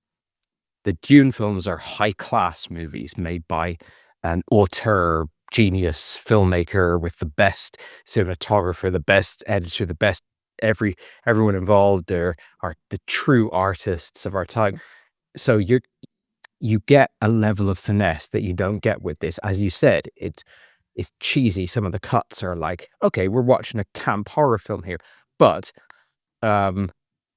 the Dune films are high class movies made by an auteur genius filmmaker with the best cinematographer, the best editor, the best everyone involved there are the true artists of our time. So you get a level of finesse that you don't get with this. As you said, it's cheesy. Some of the cuts are like, okay, we're watching a camp horror film here, but none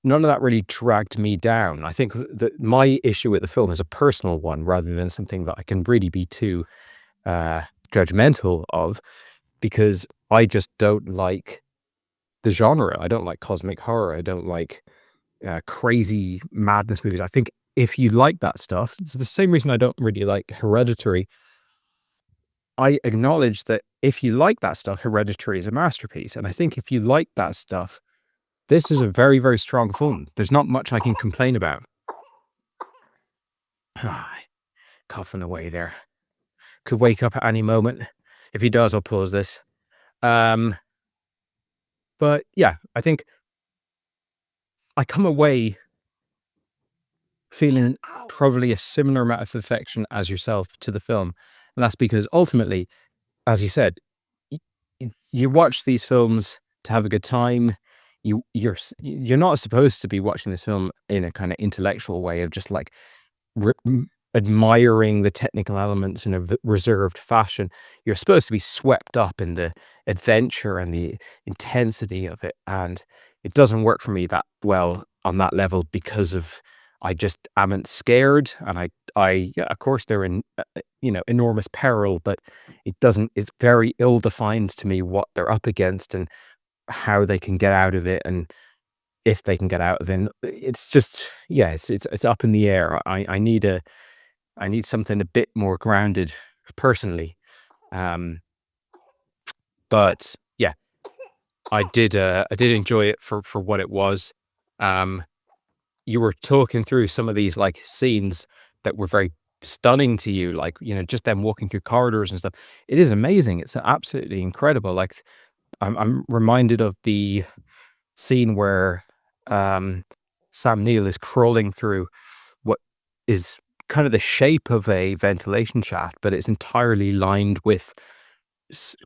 of that really dragged me down. I think that my issue with the film is a personal one rather than something that I can really be too judgmental of, because I just don't like the genre. I don't like cosmic horror. I don't like crazy madness movies. I think if you like that stuff, it's the same reason I don't really like Hereditary. I acknowledge that if you like that stuff, Hereditary is a masterpiece. And I think if you like that stuff, this is a very, very strong film. There's not much I can complain about. Coughing away there. Could wake up at any moment. If he does, I'll pause this. But yeah, I think I come away feeling probably a similar amount of affection as yourself to the film. And that's because ultimately, as you said, you watch these films to have a good time. You're not supposed to be watching this film in a kind of intellectual way of just like admiring the technical elements in a reserved fashion. You're supposed to be swept up in the adventure and the intensity of it. And it doesn't work for me that well on that level because of I just amn't scared, and yeah, of course they're in enormous peril, but it's very ill defined to me what they're up against and how they can get out of it, and if they can get out of it. It's just, yeah, it's up in the air. I need something a bit more grounded personally. But yeah, I did enjoy it for what it was. You were talking through some of these like scenes that were very stunning to you, like, just them walking through corridors and stuff. It is amazing. It's absolutely incredible. Like I'm reminded of the scene where Sam Neill is crawling through what is kind of the shape of a ventilation shaft, but it's entirely lined with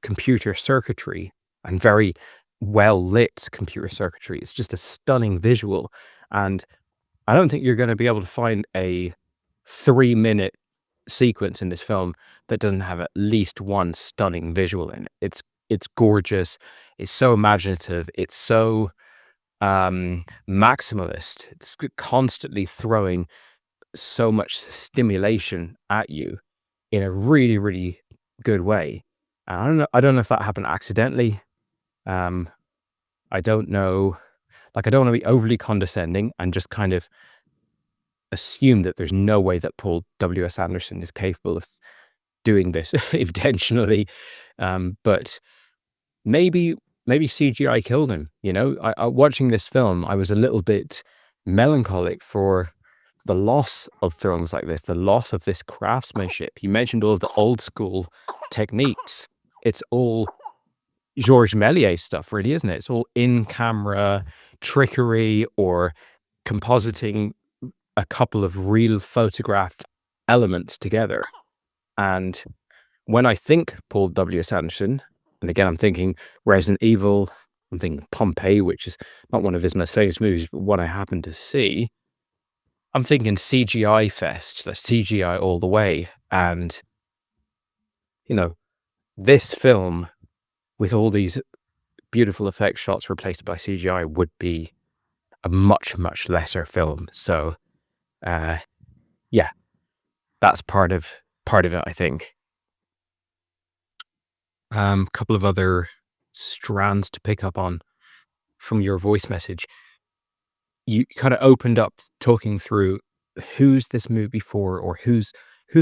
computer circuitry and very well lit computer circuitry. It's just a stunning visual. And I don't think you're going to be able to find a 3-minute sequence in this film that doesn't have at least one stunning visual in it. It's gorgeous. It's so imaginative. It's so maximalist. It's constantly throwing so much stimulation at you in a really, really good way. And I don't know if that happened accidentally. I don't know. Like, I don't want to be overly condescending and just kind of assume that there's no way that Paul W.S. Anderson is capable of doing this intentionally. But maybe CGI killed him. Watching this film, I was a little bit melancholic for the loss of films like this, the loss of this craftsmanship. You mentioned all of the old school techniques. It's all Georges Méliès stuff, really, isn't it? It's all in-camera trickery or compositing a couple of real photographed elements together. And when I think Paul W.S. Anderson, and again, I'm thinking Resident Evil, I'm thinking Pompeii, which is not one of his most famous movies, but one I happen to see. I'm thinking CGI fest, the CGI all the way. And, you know, this film with all these beautiful effect shots replaced by CGI would be a much, much lesser film. So, yeah, that's part of it, I think. Couple of other strands to pick up on from your voice message. You kind of opened up talking through who's this movie for, or who's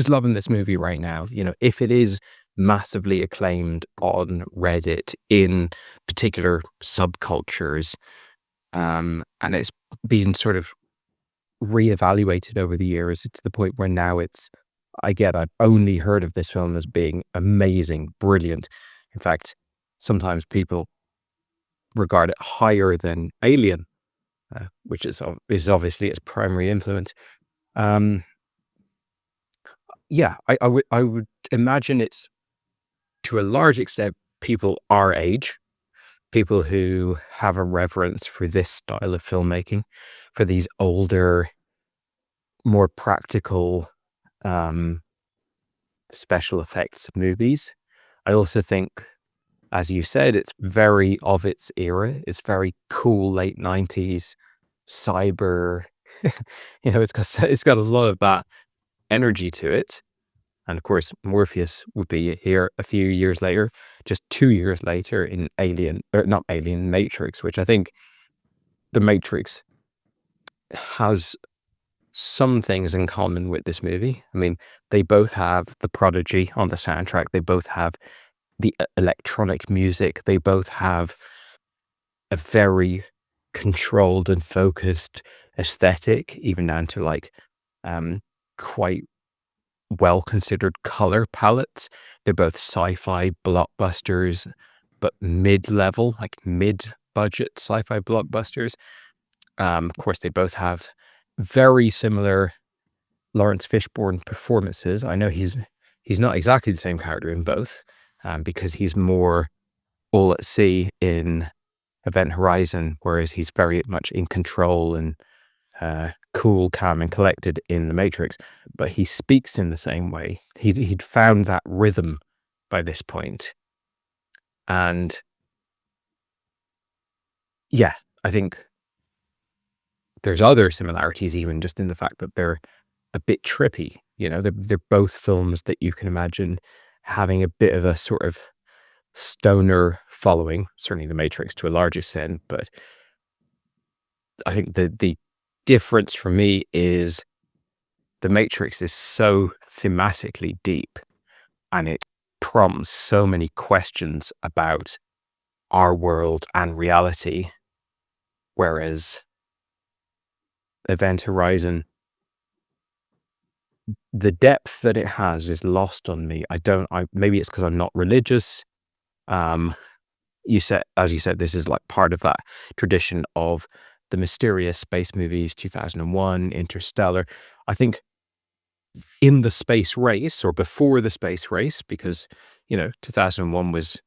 loving this movie right now. You know, if it is massively acclaimed on Reddit in particular subcultures, and it's been sort of reevaluated over the years to the point where now I've only heard of this film as being amazing, brilliant. In fact, sometimes people regard it higher than Alien, which is obviously its primary influence. Yeah, I would imagine it's, to a large extent, people our age, people who have a reverence for this style of filmmaking, for these older, more practical special effects movies. I also think, as you said, it's very of its era. It's very cool late 90s cyber. You know, it's got a lot of that energy to it. And of course, Morpheus would be here a few years later, just 2 years later in Matrix, which I think the Matrix has some things in common with this movie. I mean, they both have the Prodigy on the soundtrack. They both have the electronic music. They both have a very controlled and focused aesthetic, even down to like quite well considered color palettes. They're both sci-fi blockbusters, but mid-level, like mid-budget sci-fi blockbusters. Of course, they both have very similar Lawrence Fishburne performances. I know he's not exactly the same character in both, because he's more all at sea in Event Horizon, whereas he's very much in control and cool, calm, and collected in The Matrix. But he speaks in the same way. He'd found that rhythm by this point. And yeah, I think there's other similarities, even just in the fact that they're a bit trippy. You know, they're both films that you can imagine having a bit of a sort of stoner following, certainly The Matrix to a large extent. But I think the difference for me is The Matrix is so thematically deep, and it prompts so many questions about our world and reality, whereas Event Horizon, the depth that it has is lost on me. Maybe it's because I'm not religious. As you said, this is like part of that tradition of the mysterious space movies, 2001, Interstellar. I think in the space race, or before the space race, because, you know, 2001 was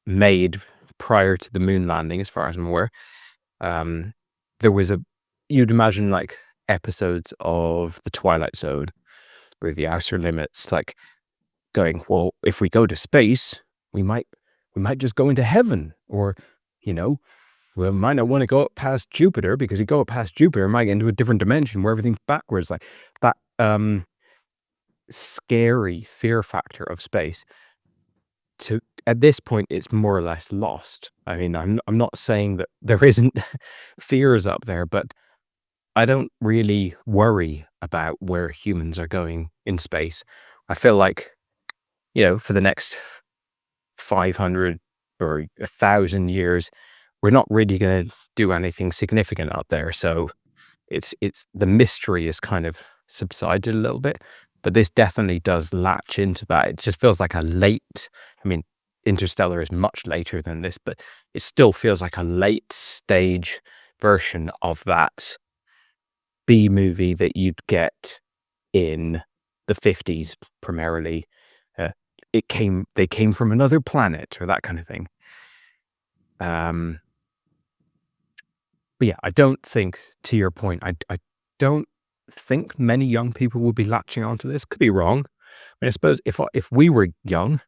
made prior to the moon landing, as far as I'm aware. There was you'd imagine like episodes of The Twilight Zone, or The Outer Limits, like going, well, if we go to space, we might just go into heaven, or, you know, we might not want to go up past Jupiter, because you go up past Jupiter, might get into a different dimension where everything's backwards. Like that scary fear factor of space. At this point, it's more or less lost. I mean, I'm not saying that there isn't fears up there, but I don't really worry about where humans are going in space. I feel like, you know, for the next 500 or 1,000 years, we're not really going to do anything significant up there. So it's the mystery is kind of subsided a little bit, but this definitely does latch into that. It just feels like I mean, Interstellar is much later than this, but it still feels like a late stage version of that B movie that you'd get in the 50s primarily. They came from another planet or that kind of thing. But yeah, I don't think, to your point, I don't think many young people will be latching onto this. Could be wrong. I suppose if we were young,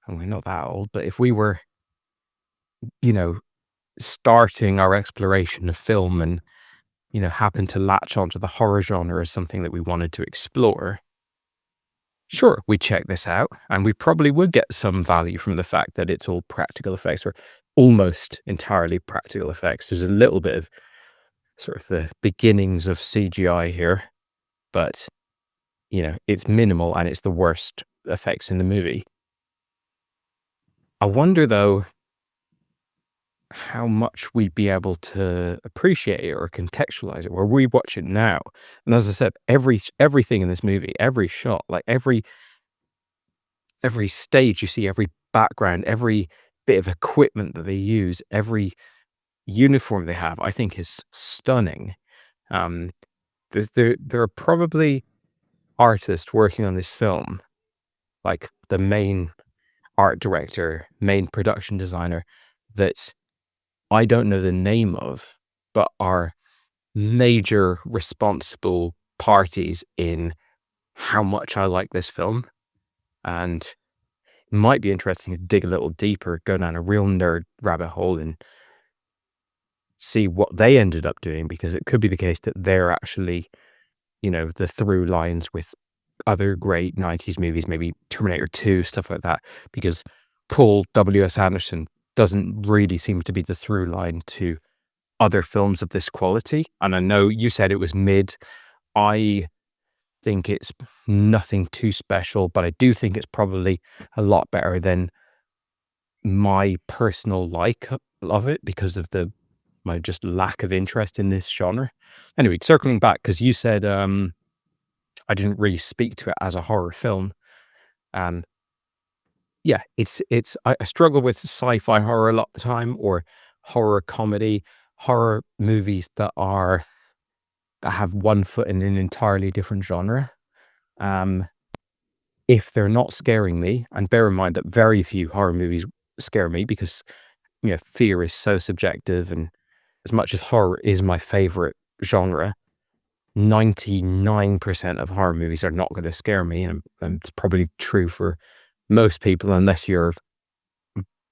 and we're not that old, but if we were, starting our exploration of film and, happened to latch onto the horror genre as something that we wanted to explore, sure, we'd check this out, and we probably would get some value from the fact that it's all practical effects, or almost entirely practical effects. There's a little bit of sort of the beginnings of CGI here, but, it's minimal and it's the worst effects in the movie. I wonder, though, how much we'd be able to appreciate it or contextualize it, where we watch it now. And as I said, everything in this movie, every shot, like every stage you see, every background, every bit of equipment that they use, every uniform they have, I think is stunning. There are probably artists working on this film, like the main art director, main production designer, that I don't know the name of, but are major responsible parties in how much I like this film. And it might be interesting to dig a little deeper, go down a real nerd rabbit hole and see what they ended up doing, because it could be the case that they're actually, the through lines with other great 90s movies, maybe Terminator 2, stuff like that, because Paul W.S. Anderson doesn't really seem to be the through line to other films of this quality. And I know you said it was mid. I think it's nothing too special, but I do think it's probably a lot better than my personal like of it, because of my just lack of interest in this genre. Anyway, circling back, because you said I didn't really speak to it as a horror film. Yeah, I struggle with sci-fi horror a lot of the time, or horror comedy, horror movies that have one foot in an entirely different genre. If they're not scaring me, and bear in mind that very few horror movies scare me, because fear is so subjective, and as much as horror is my favorite genre, 99% of horror movies are not going to scare me, and it's probably true for most people, unless you're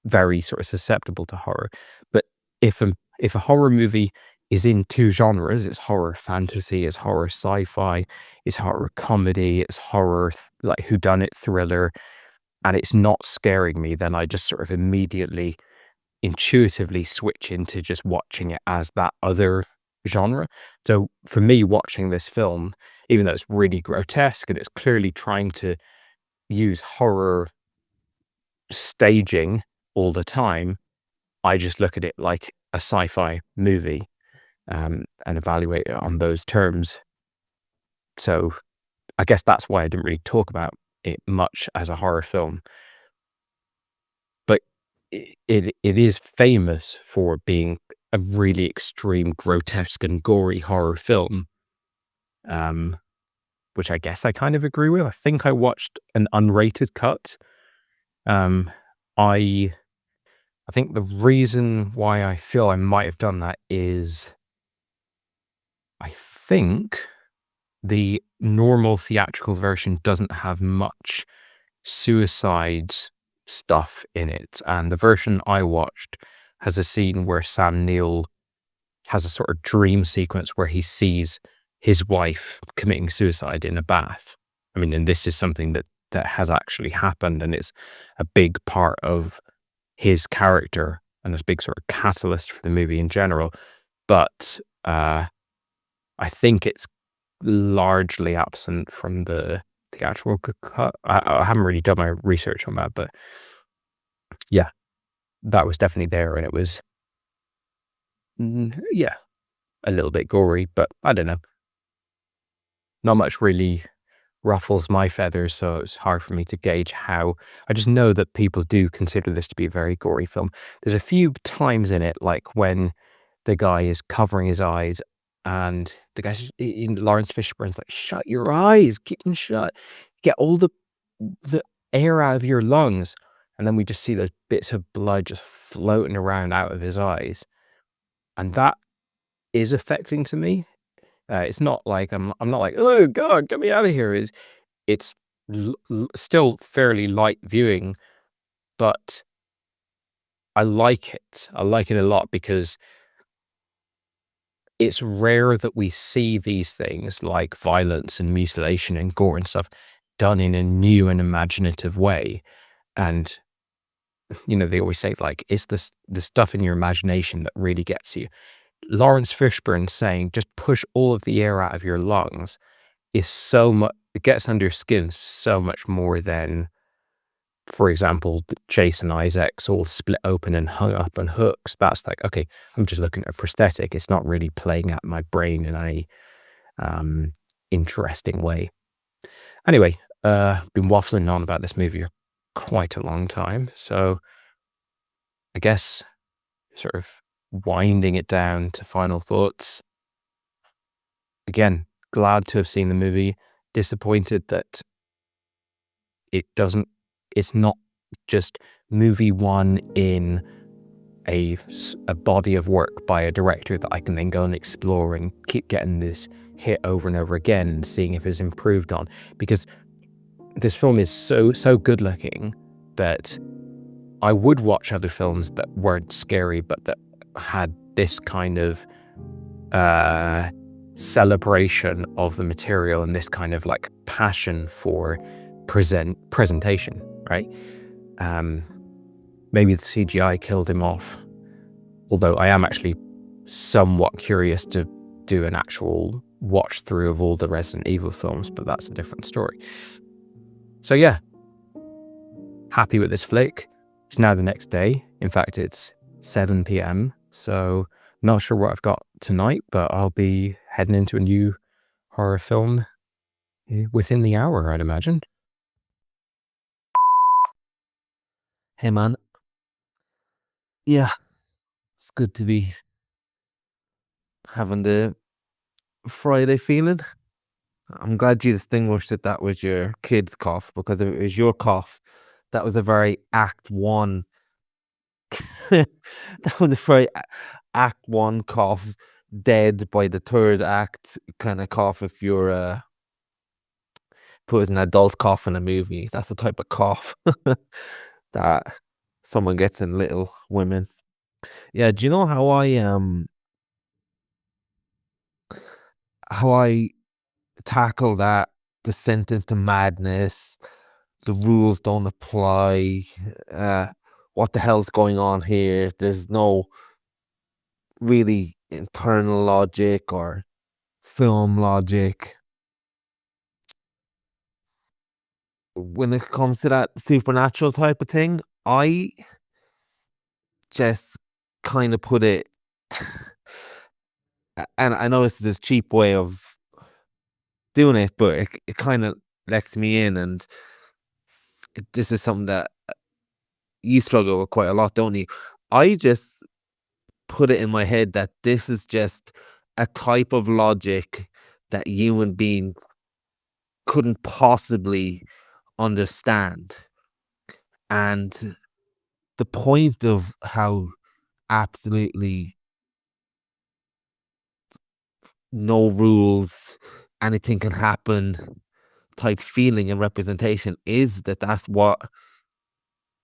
very sort of susceptible to horror. But if a horror movie is in two genres, it's horror fantasy, it's horror sci-fi, it's horror comedy, it's horror like whodunit thriller, and it's not scaring me, then I just sort of immediately intuitively switch into just watching it as that other genre. So for me, watching this film, even though it's really grotesque and it's clearly trying to use horror staging all the time, I just look at it like a sci-fi movie, and evaluate it on those terms. So I guess that's why I didn't really talk about it much as a horror film. But it is famous for being a really extreme, grotesque and gory horror film, which I guess I kind of agree with. I think I watched an unrated cut. I think the reason why I feel I might have done that is I think the normal theatrical version doesn't have much suicide stuff in it. And the version I watched has a scene where Sam Neill has a sort of dream sequence where he sees his wife committing suicide in a bath. I mean, and this is something that has actually happened, and it's a big part of his character and a big sort of catalyst for the movie in general. But I think it's largely absent from the theatrical cut. I haven't really done my research on that, but yeah, that was definitely there, and it was a little bit gory, but I don't know. Not much really ruffles my feathers, so it's hard for me to gauge how. I just know that people do consider this to be a very gory film. There's a few times in it, like when the guy is covering his eyes and the guy's in Lawrence Fishburne's like, shut your eyes, keep them shut, get all the air out of your lungs. And then we just see those bits of blood just floating around out of his eyes. And that is affecting to me. It's not like I'm not like, oh God, get me out of here. It's still fairly light viewing, but I like it. I like it a lot because it's rare that we see these things like violence and mutilation and gore and stuff done in a new and imaginative way. And, they always say, like, it's the stuff in your imagination that really gets you. Lawrence Fishburne saying, just push all of the air out of your lungs is so much, it gets under your skin so much more than, for example, Jason Isaacs all split open and hung up on hooks. That's like, okay, I'm just looking at a prosthetic. It's not really playing at my brain in any interesting way. Anyway, been waffling on about this movie quite a long time. So I guess sort of winding it down to final thoughts. Again, glad to have seen the movie. Disappointed that it's not just movie one in a body of work by a director that I can then go and explore and keep getting this hit over and over again and seeing if it's improved on. Because this film is so good looking that I would watch other films that weren't scary but that had this kind of celebration of the material and this kind of like passion for presentation, right? Maybe the CGI killed him off, although I am actually somewhat curious to do an actual watch through of all the Resident Evil films, but that's a different story. So yeah, happy with this flick. It's now the next day. In fact, it's 7 p.m. So not sure what I've got tonight, but I'll be heading into a new horror film within the hour, I'd imagine. Hey man. Yeah, it's good to be having the Friday feeling. I'm glad you distinguished that was your kid's cough, because if it was your cough, that was a very Act 1. That was a very Act 1 cough, dead by the third act kind of cough. If it was an adult cough in a movie, that's the type of cough that someone gets in Little Women. Yeah, do you know how I tackle that descent into madness, the rules don't apply, what the hell's going on here? There's no really internal logic or film logic. When it comes to that supernatural type of thing, I just kind of put it, and I know this is a cheap way of doing it, but it kind of lets me in, and this is something that you struggle with quite a lot, don't you? I just put it in my head that this is just a type of logic that human beings couldn't possibly understand. And the point of how absolutely no rules, anything can happen type feeling and representation is that that's what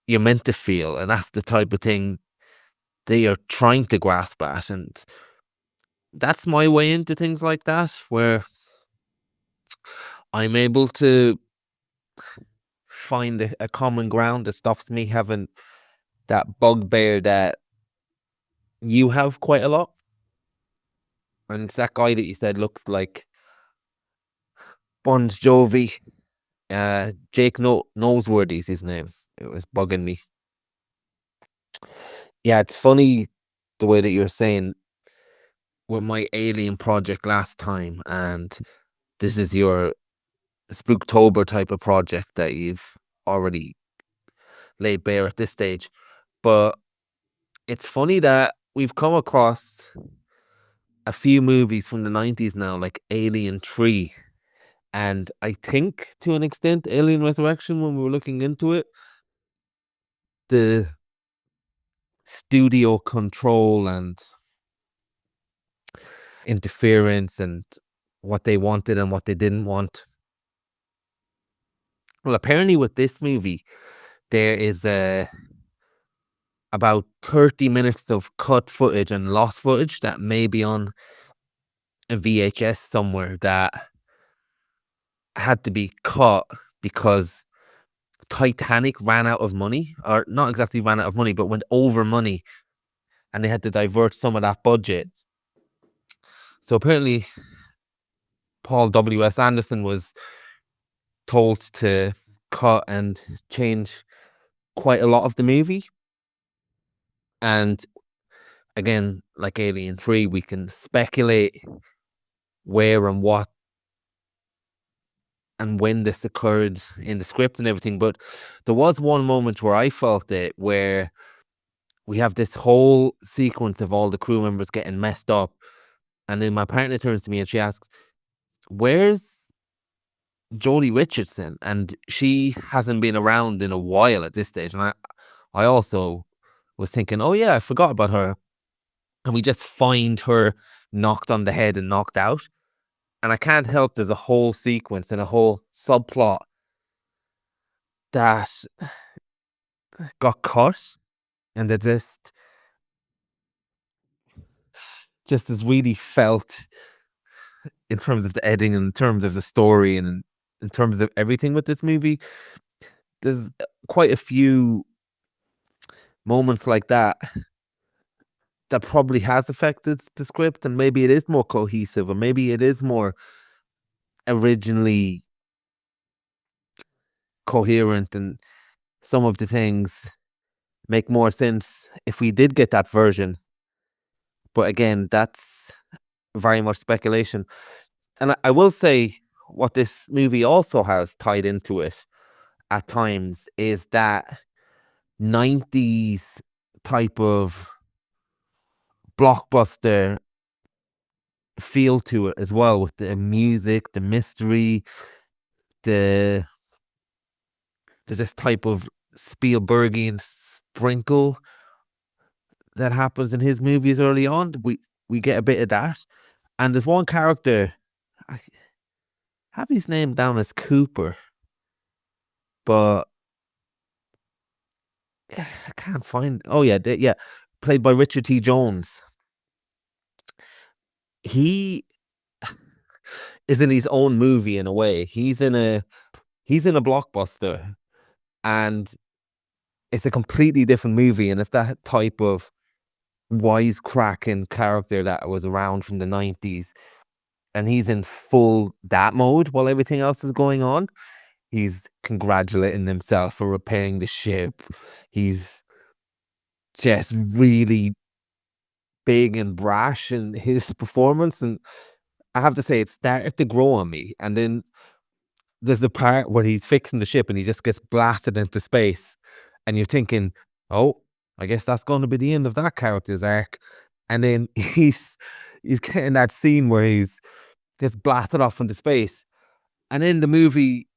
you're meant to feel, and that's the type of thing they are trying to grasp at. And that's my way into things like that, where I'm able to find a common ground that stops me having that bugbear that you have quite a lot. And it's that guy that you said looks like Bon Jovi. Jake Noseworthy's his name. It was bugging me. Yeah, it's funny the way that you're saying with my Alien project last time, and this is your Spooktober type of project that you've already laid bare at this stage. But it's funny that we've come across a few movies from the 90s now, like Alien 3. And I think to an extent, Alien Resurrection, when we were looking into it, the studio control and interference and what they wanted and what they didn't want. Well, apparently with this movie, there is about 30 minutes of cut footage and lost footage that may be on a VHS somewhere that had to be cut because Titanic ran out of money, or not exactly ran out of money, but went over money, and they had to divert some of that budget. So apparently, Paul W.S. Anderson was told to cut and change quite a lot of the movie. And again, like Alien 3, we can speculate where and what and when this occurred in the script and everything. But there was one moment where I felt it, where we have this whole sequence of all the crew members getting messed up. And then my partner turns to me and she asks, "Where's Jodie Richardson?" And she hasn't been around in a while at this stage. And I also was thinking, oh yeah, I forgot about her. And we just find her knocked on the head and knocked out. And I can't help, there's a whole sequence and a whole subplot that got cut, and that just is really felt in terms of the editing, in terms of the story, and in terms of everything with this movie. There's quite a few moments like that that probably has affected the script, and maybe it is more cohesive, or maybe it is more originally coherent, and some of the things make more sense if we did get that version. But again, that's very much speculation. And I will say, what this movie also has tied into it at times is that 90s type of blockbuster feel to it as well, with the music, the mystery, the this type of Spielbergian sprinkle that happens in his movies early on. We get a bit of that. And there's one character, I have his name down as Cooper, but I can't find. Oh yeah, yeah, played by Richard T. Jones. He is in his own movie in a way. He's in a blockbuster, and it's a completely different movie, and it's that type of wisecracking character that was around from the 90s, and he's in full that mode while everything else is going on. He's congratulating himself for repairing the ship. He's just really big and brash in his performance, and I have to say it started to grow on me. And then there's the part where he's fixing the ship and he just gets blasted into space, and you're thinking, oh, I guess that's going to be the end of that character's arc. And then he's getting that scene where he's gets blasted off into space, and then the movie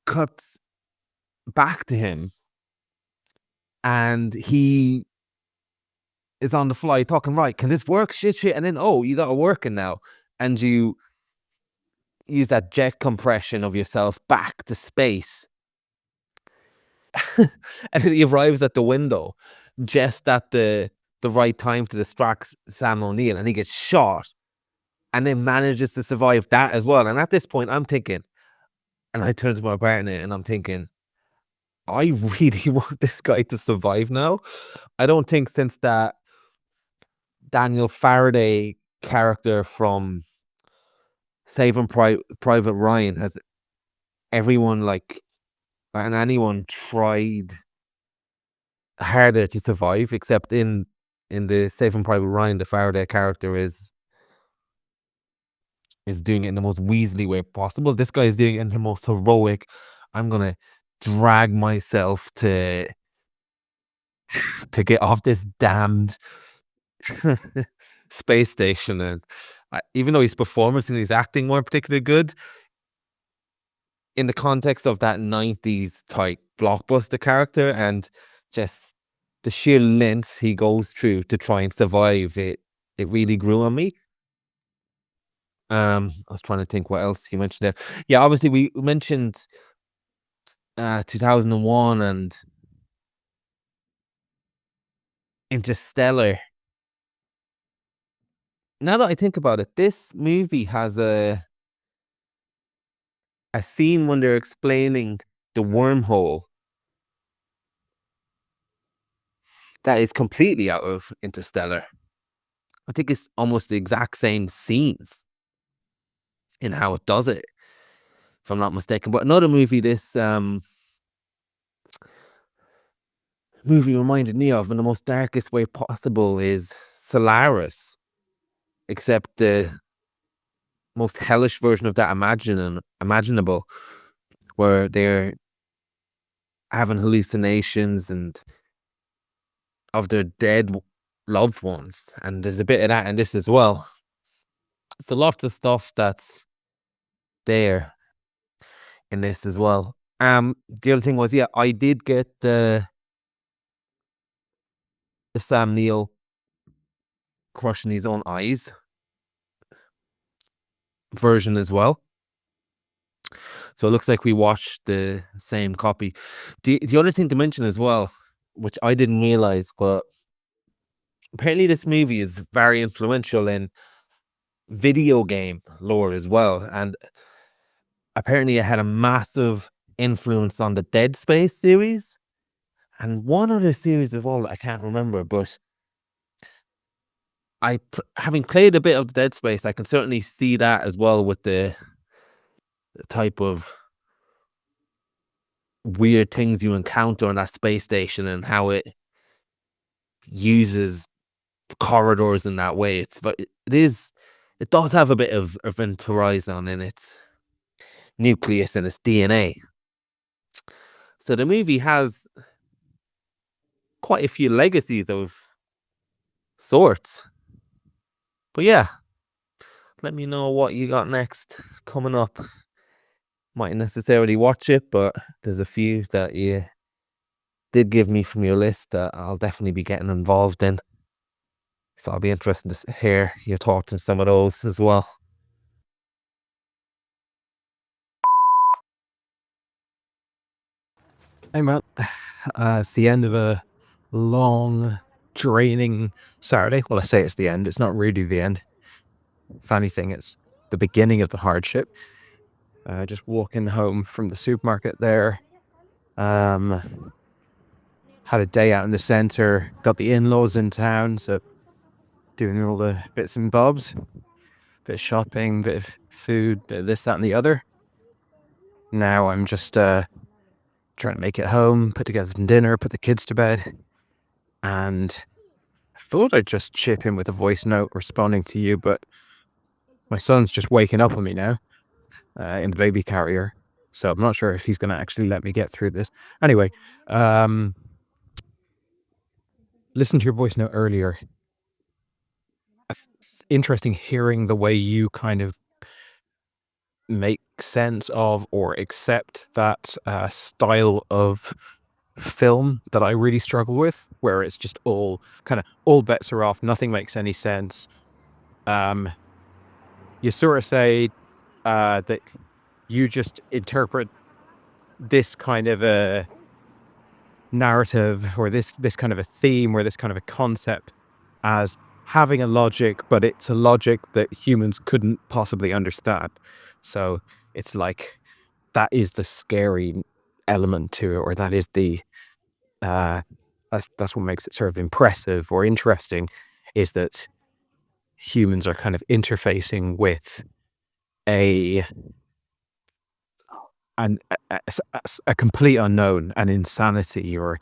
cuts back to him, and he is on the fly talking, right, can this work? Shit. And then, oh, you got it working now. And you use that jet compression of yourself back to space. And he arrives at the window just at the right time to distract Sam O'Neill, and he gets shot, and then manages to survive that as well. And at this point, I'm thinking, and I turn to my partner and I'm thinking, I really want this guy to survive now. I don't think since that Daniel Faraday character from Saving Private Ryan has everyone and anyone tried harder to survive, except in the Saving Private Ryan, the Faraday character is is doing it in the most Weasley way possible. This guy is doing it in the most heroic. I'm gonna drag myself to get off this damned space station, and even though his performance and his acting weren't particularly good, in the context of that 90s type blockbuster character and just the sheer lengths he goes through to try and survive, it really grew on me. I was trying to think what else you mentioned there. Yeah, obviously we mentioned 2001 and Interstellar. Now that I think about it, this movie has a scene when they're explaining the wormhole that is completely out of Interstellar. I think it's almost the exact same scene in how it does it, if I'm not mistaken. But another movie this movie reminded me of in the most darkest way possible is Solaris, except the most hellish version of that imaginable, where they're having hallucinations and of their dead loved ones, and there's a bit of that in this as well. It's a lot of stuff that's there in this as well. The other thing was, yeah, I did get the Sam Neill crushing his own eyes version as well. So it looks like we watched the same copy. The other thing to mention as well, which I didn't realize, but apparently this movie is very influential in video game lore as well, and apparently it had a massive influence on the Dead Space series and one other series as well that I can't remember. But having played a bit of Dead Space, I can certainly see that as well, with the type of weird things you encounter on that space station and how it uses corridors in that way. It does have a bit of Event Horizon in its nucleus and its DNA. So the movie has quite a few legacies of sorts. But yeah, let me know what you got next coming up. Mightn't necessarily watch it, but there's a few that you did give me from your list that I'll definitely be getting involved in. So I'll be interested to hear your thoughts on some of those as well. Hey man, it's the end of a long, draining Saturday. Well, I say it's the end. It's not really the end. Funny thing, it's the beginning of the hardship. Just walking home from the supermarket there. Had a day out in the centre. Got the in-laws in town, so doing all the bits and bobs. Bit of shopping, bit of food, bit of this, that and the other. Now I'm just trying to make it home, put together some dinner, put the kids to bed. And I thought I'd just chip in with a voice note responding to you, but my son's just waking up on me now in the baby carrier. So I'm not sure if he's going to actually let me get through this. Anyway, listen to your voice note earlier. Interesting hearing the way you kind of make sense of or accept that style of film that I really struggle with, where it's just all bets are off, nothing makes any sense. You sort of say that you just interpret this kind of a narrative or this kind of a theme or this kind of a concept as having a logic, but it's a logic that humans couldn't possibly understand. So it's like that is the scary element to it, or that is the that's what makes it sort of impressive or interesting, is that humans are kind of interfacing with a complete unknown, an insanity, or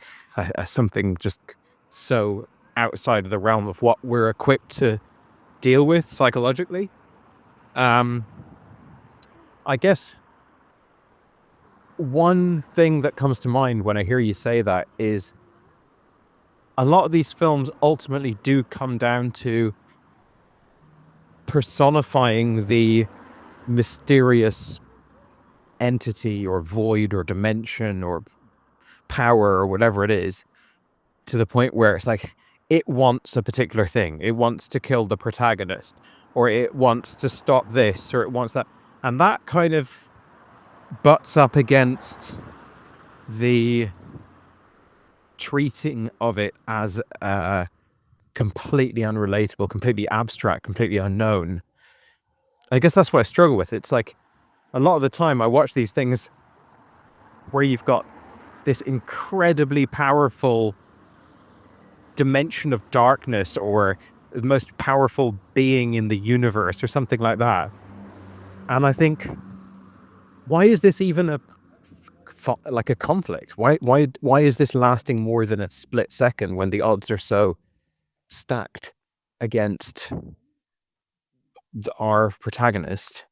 something just so outside of the realm of what we're equipped to deal with psychologically. I guess one thing that comes to mind when I hear you say that is a lot of these films ultimately do come down to personifying the mysterious entity or void or dimension or power or whatever it is, to the point where it's like it wants a particular thing. It wants to kill the protagonist, or it wants to stop this, or it wants that. And that kind of butts up against the treating of it as completely unrelatable, completely abstract, completely unknown. I guess that's what I struggle with. It's like a lot of the time I watch these things where you've got this incredibly powerful dimension of darkness or the most powerful being in the universe or something like that. And I think, why is this even a conflict? Why is this lasting more than a split second when the odds are so stacked against our protagonist?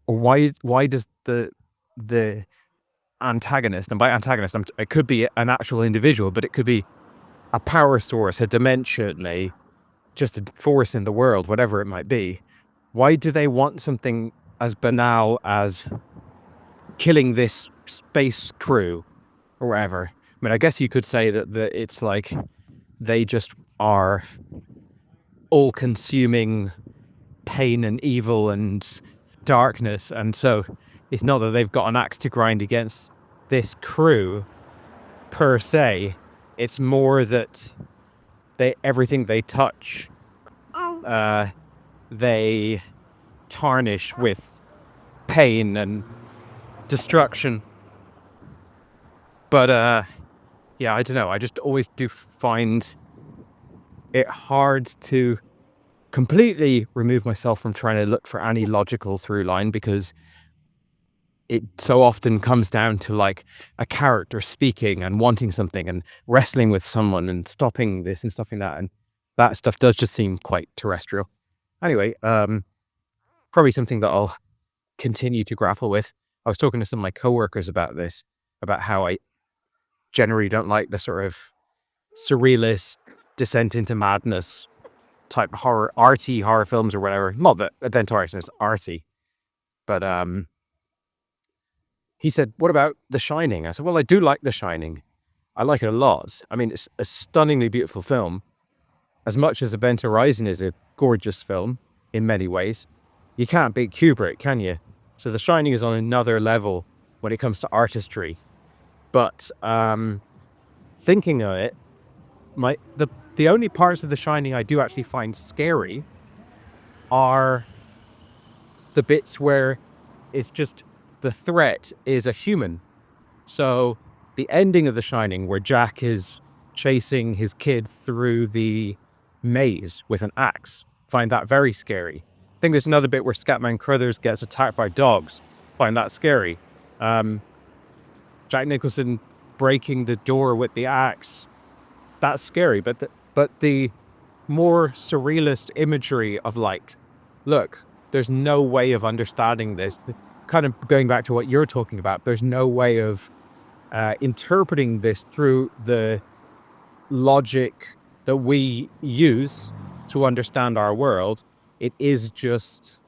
Why does the antagonist, and by antagonist it could be an actual individual, but it could be a power source, a dimension, just a force in the world, whatever it might be. Why do they want something as banal as killing this space crew or whatever? I mean, I guess you could say that it's like they just are all-consuming pain and evil and darkness, and so it's not that they've got an axe to grind against this crew per se. It's more that everything they touch, they tarnish with pain and destruction. But yeah, I don't know. I just always do find it hard to completely remove myself from trying to look for any logical through line, because it so often comes down to like a character speaking and wanting something and wrestling with someone and stopping this and stopping that. And that stuff does just seem quite terrestrial. Anyway, probably something that I'll continue to grapple with. I was talking to some of my coworkers about this, about how I generally don't like the sort of surrealist descent into madness type horror, arty horror films or whatever. Not that Adventure is arty, but he said, "What about The Shining?" I said, "Well, I do like The Shining. I like it a lot. I mean, it's a stunningly beautiful film. As much as Event Horizon is a gorgeous film in many ways, you can't beat Kubrick, can you? So The Shining is on another level when it comes to artistry. But thinking of it, the only parts of The Shining I do actually find scary are the bits where it's just the threat is a human. So the ending of The Shining, where Jack is chasing his kid through the maze with an axe, find that very scary. I think there's another bit where Scatman Crothers gets attacked by dogs, find that scary. Jack Nicholson breaking the door with the axe, that's scary. But the more surrealist imagery of like, look, there's no way of understanding this. Kind of going back to what you're talking about, there's no way of interpreting this through the logic that we use to understand our world. It is just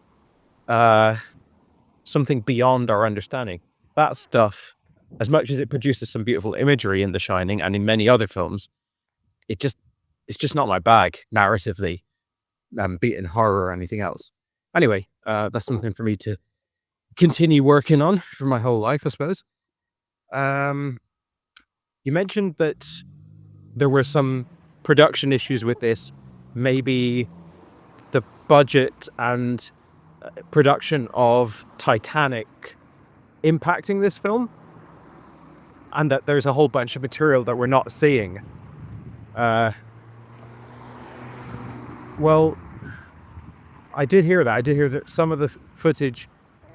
something beyond our understanding. That stuff, as much as it produces some beautiful imagery in The Shining and in many other films, it's just not my bag narratively, be it in horror or anything else. Anyway, that's something for me to continue working on for my whole life, I suppose. You mentioned that there were some production issues with this, maybe the budget and production of Titanic impacting this film, and that there's a whole bunch of material that we're not seeing. Well, I did hear that. I did hear that some of the footage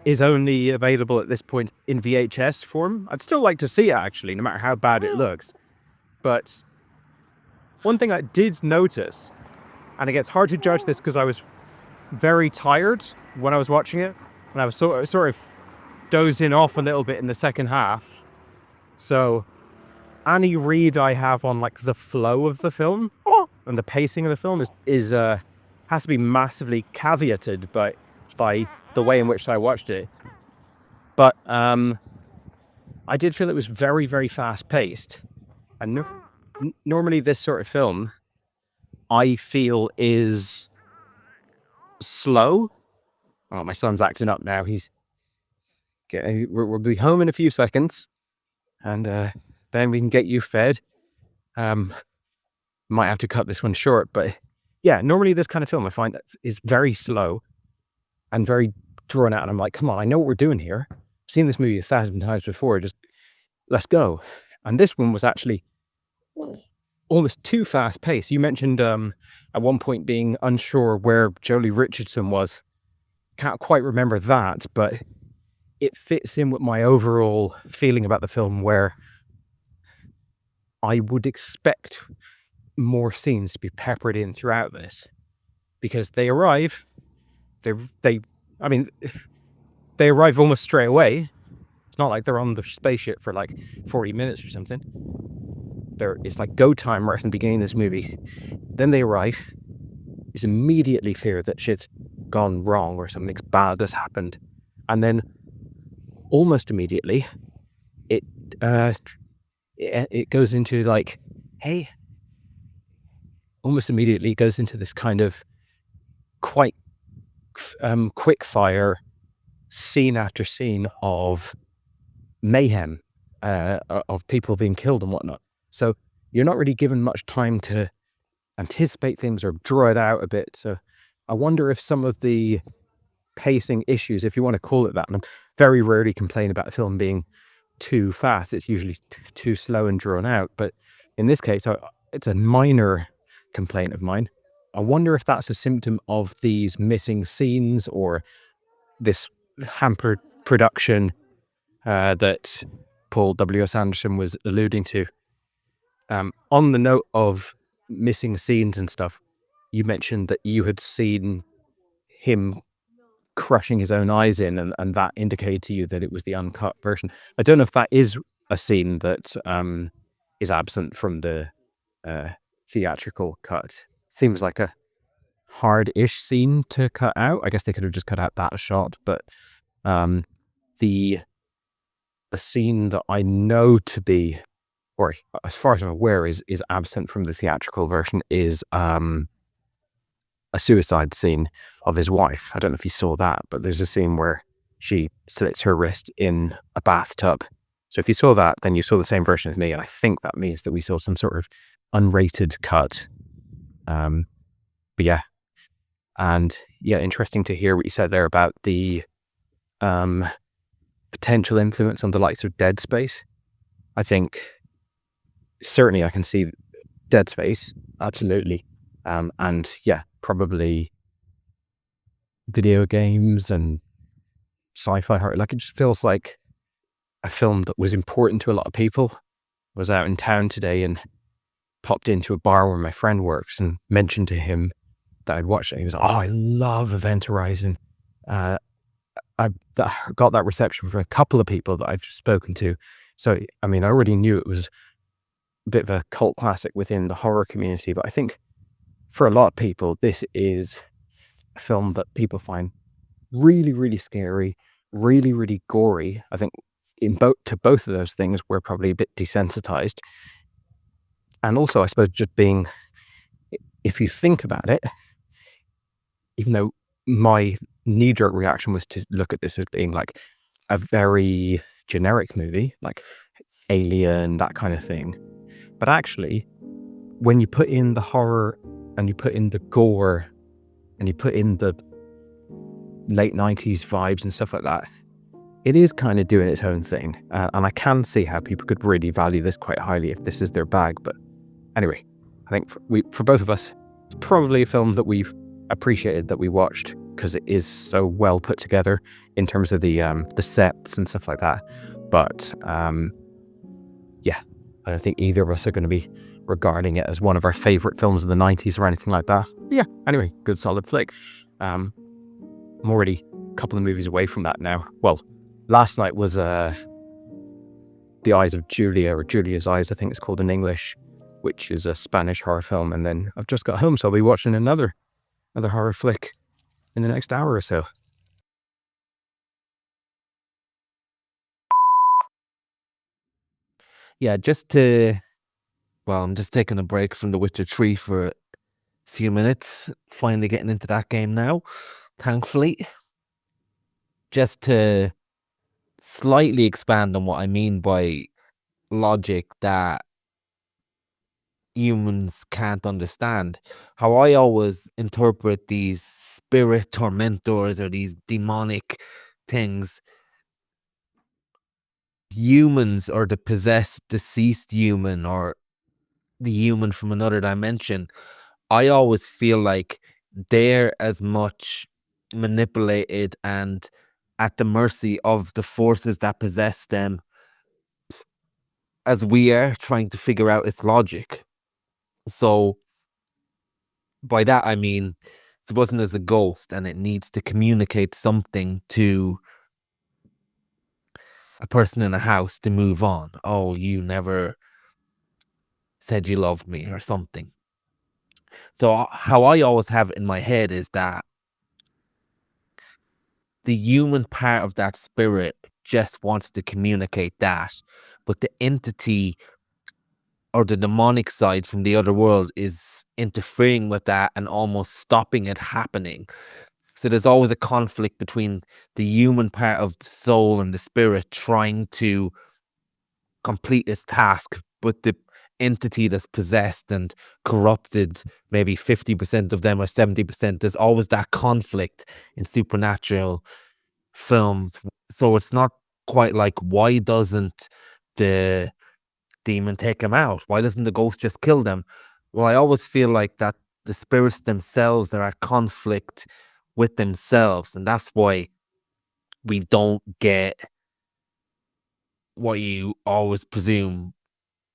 is only available at this point in VHS form. I'd still like to see it, actually, no matter how bad it looks. But one thing I did notice, and it gets hard to judge this because I was very tired when I was watching it, and I was sort of dozing off a little bit in the second half. So any read I have on like the flow of the film and the pacing of the film is has to be massively caveated by the way in which I watched it. But I did feel it was very, very fast paced, and normally this sort of film I feel is slow. Oh, my son's acting up now. We'll be home in a few seconds, and then we can get you fed. Might have to cut this one short, but yeah, normally this kind of film I find is very slow and very drawn out, and I'm like, come on, I know what we're doing here. I've seen this movie 1,000 times before, just let's go. And this one was actually almost too fast paced. You mentioned at one point being unsure where Jolie Richardson was. Can't quite remember that, but it fits in with my overall feeling about the film, where I would expect more scenes to be peppered in throughout this, because they arrive almost straight away. It's not like they're on the spaceship for like 40 minutes or something. It's like go time right from the beginning of this movie. Then they arrive. It's immediately clear that shit's gone wrong or something bad has happened. And then almost immediately it goes into like, hey, almost immediately it goes into this kind of quite quick fire scene after scene of mayhem, of people being killed and whatnot. So you're not really given much time to anticipate things or draw it out a bit. So I wonder if some of the pacing issues, if you want to call it that, and I very rarely complain about a film being too fast. It's usually too slow and drawn out. But in this case, it's a minor complaint of mine. I wonder if that's a symptom of these missing scenes or this hampered production that Paul W.S. Anderson was alluding to. On the note of missing scenes and stuff, you mentioned that you had seen him crushing his own eyes in, and that indicated to you that it was the uncut version. I don't know if that is a scene that is absent from the theatrical cut. Seems like a hard-ish scene to cut out. I guess they could have just cut out that shot, but the scene that I know to be, or as far as I'm aware, is absent from the theatrical version is a suicide scene of his wife. I don't know if you saw that, but there's a scene where she slits her wrist in a bathtub. So if you saw that, then you saw the same version as me, and I think that means that we saw some sort of unrated cut. But yeah. And yeah, interesting to hear what you said there about the potential influence on the likes of Dead Space. I think certainly I can see Dead Space, absolutely. And yeah, probably video games and sci-fi horror. Like, it just feels like a film that was important to a lot of people. I was out in town today and popped into a bar where my friend works and mentioned to him that I'd watched it. He was like, oh, I love Event Horizon. I got that reception from a couple of people that I've spoken to. So, I mean, I already knew it was a bit of a cult classic within the horror community, but I think for a lot of people, this is a film that people find really, really scary, really, really gory. I think to both of those things, we're probably a bit desensitized. And also, I suppose, just being, if you think about it, even though my knee-jerk reaction was to look at this as being like a very generic movie, like Alien, that kind of thing. But actually, when you put in the horror and you put in the gore and you put in the late 90s vibes and stuff like that, it is kind of doing its own thing. And I can see how people could really value this quite highly if this is their bag. But anyway, I think for both of us, it's probably a film that we've appreciated that we watched because it is so well put together in terms of the sets and stuff like that. But yeah, I don't think either of us are going to be regarding it as one of our favorite films of the 90s or anything like that. Yeah, anyway, good solid flick. I'm already a couple of movies away from that now. Well, last night was The Eyes of Julia, or Julia's Eyes, I think it's called in English, which is a Spanish horror film. And then I've just got home, so I'll be watching another horror flick in the next hour or so. Yeah, I'm just taking a break from The Witcher 3 for a few minutes. Finally getting into that game now, thankfully. Just to slightly expand on what I mean by logic that humans can't understand. How I always interpret these spirit tormentors or these demonic things, humans or the possessed deceased human or the human from another dimension, I always feel like they're as much manipulated and at the mercy of the forces that possess them as we are trying to figure out its logic. So by that I mean, supposing there's a ghost and it needs to communicate something to a person in a house to move on. Oh, you never said you loved me or something. So how I always have it in my head is that the human part of that spirit just wants to communicate that, but the entity or the demonic side from the other world is interfering with that and almost stopping it happening. So there's always a conflict between the human part of the soul and the spirit trying to complete its task, but the entity that's possessed and corrupted, maybe 50% of them or 70%, there's always that conflict in supernatural films. So it's not quite like, why doesn't the demon take him out? Why doesn't the ghost just kill them? Well, I always feel like that the spirits themselves are at conflict with themselves, and that's why we don't get what you always presume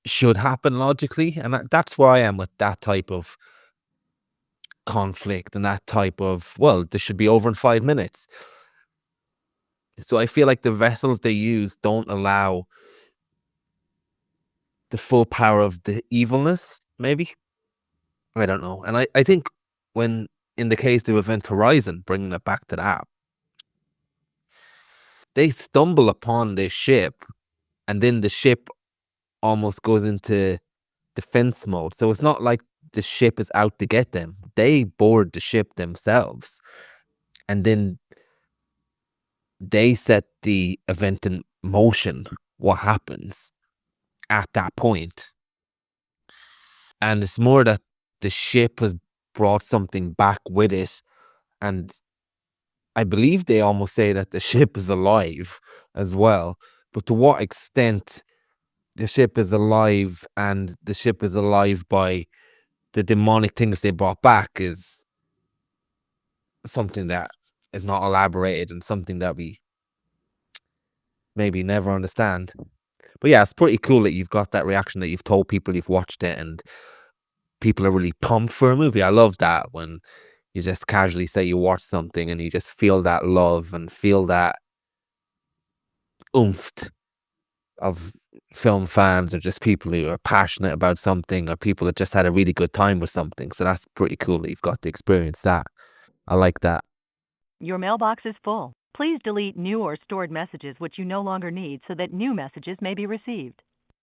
should happen logically. And that's where I am with that type of conflict and that type of, well, this should be over in 5 minutes. So I feel like the vessels they use don't allow the full power of the evilness, maybe. I don't know. And I think when, in the case of Event Horizon, bringing it back to that, they stumble upon this ship and then the ship almost goes into defense mode. So it's not like the ship is out to get them. They board the ship themselves. And then they set the event in motion, what happens at that point. And it's more that the ship has brought something back with it. And I believe they almost say that the ship is alive as well. But to what extent the ship is alive and the ship is alive by the demonic things they brought back is something that is not elaborated and something that we maybe never understand. But yeah, it's pretty cool that you've got that reaction, that you've told people you've watched it and people are really pumped for a movie. I love that when you just casually say you watch something and you just feel that love and feel that oomph of film fans or just people who are passionate about something or people that just had a really good time with something. So that's pretty cool that you've got to experience that. I like that. Your mailbox is full. Please delete new or stored messages which you no longer need so that new messages may be received.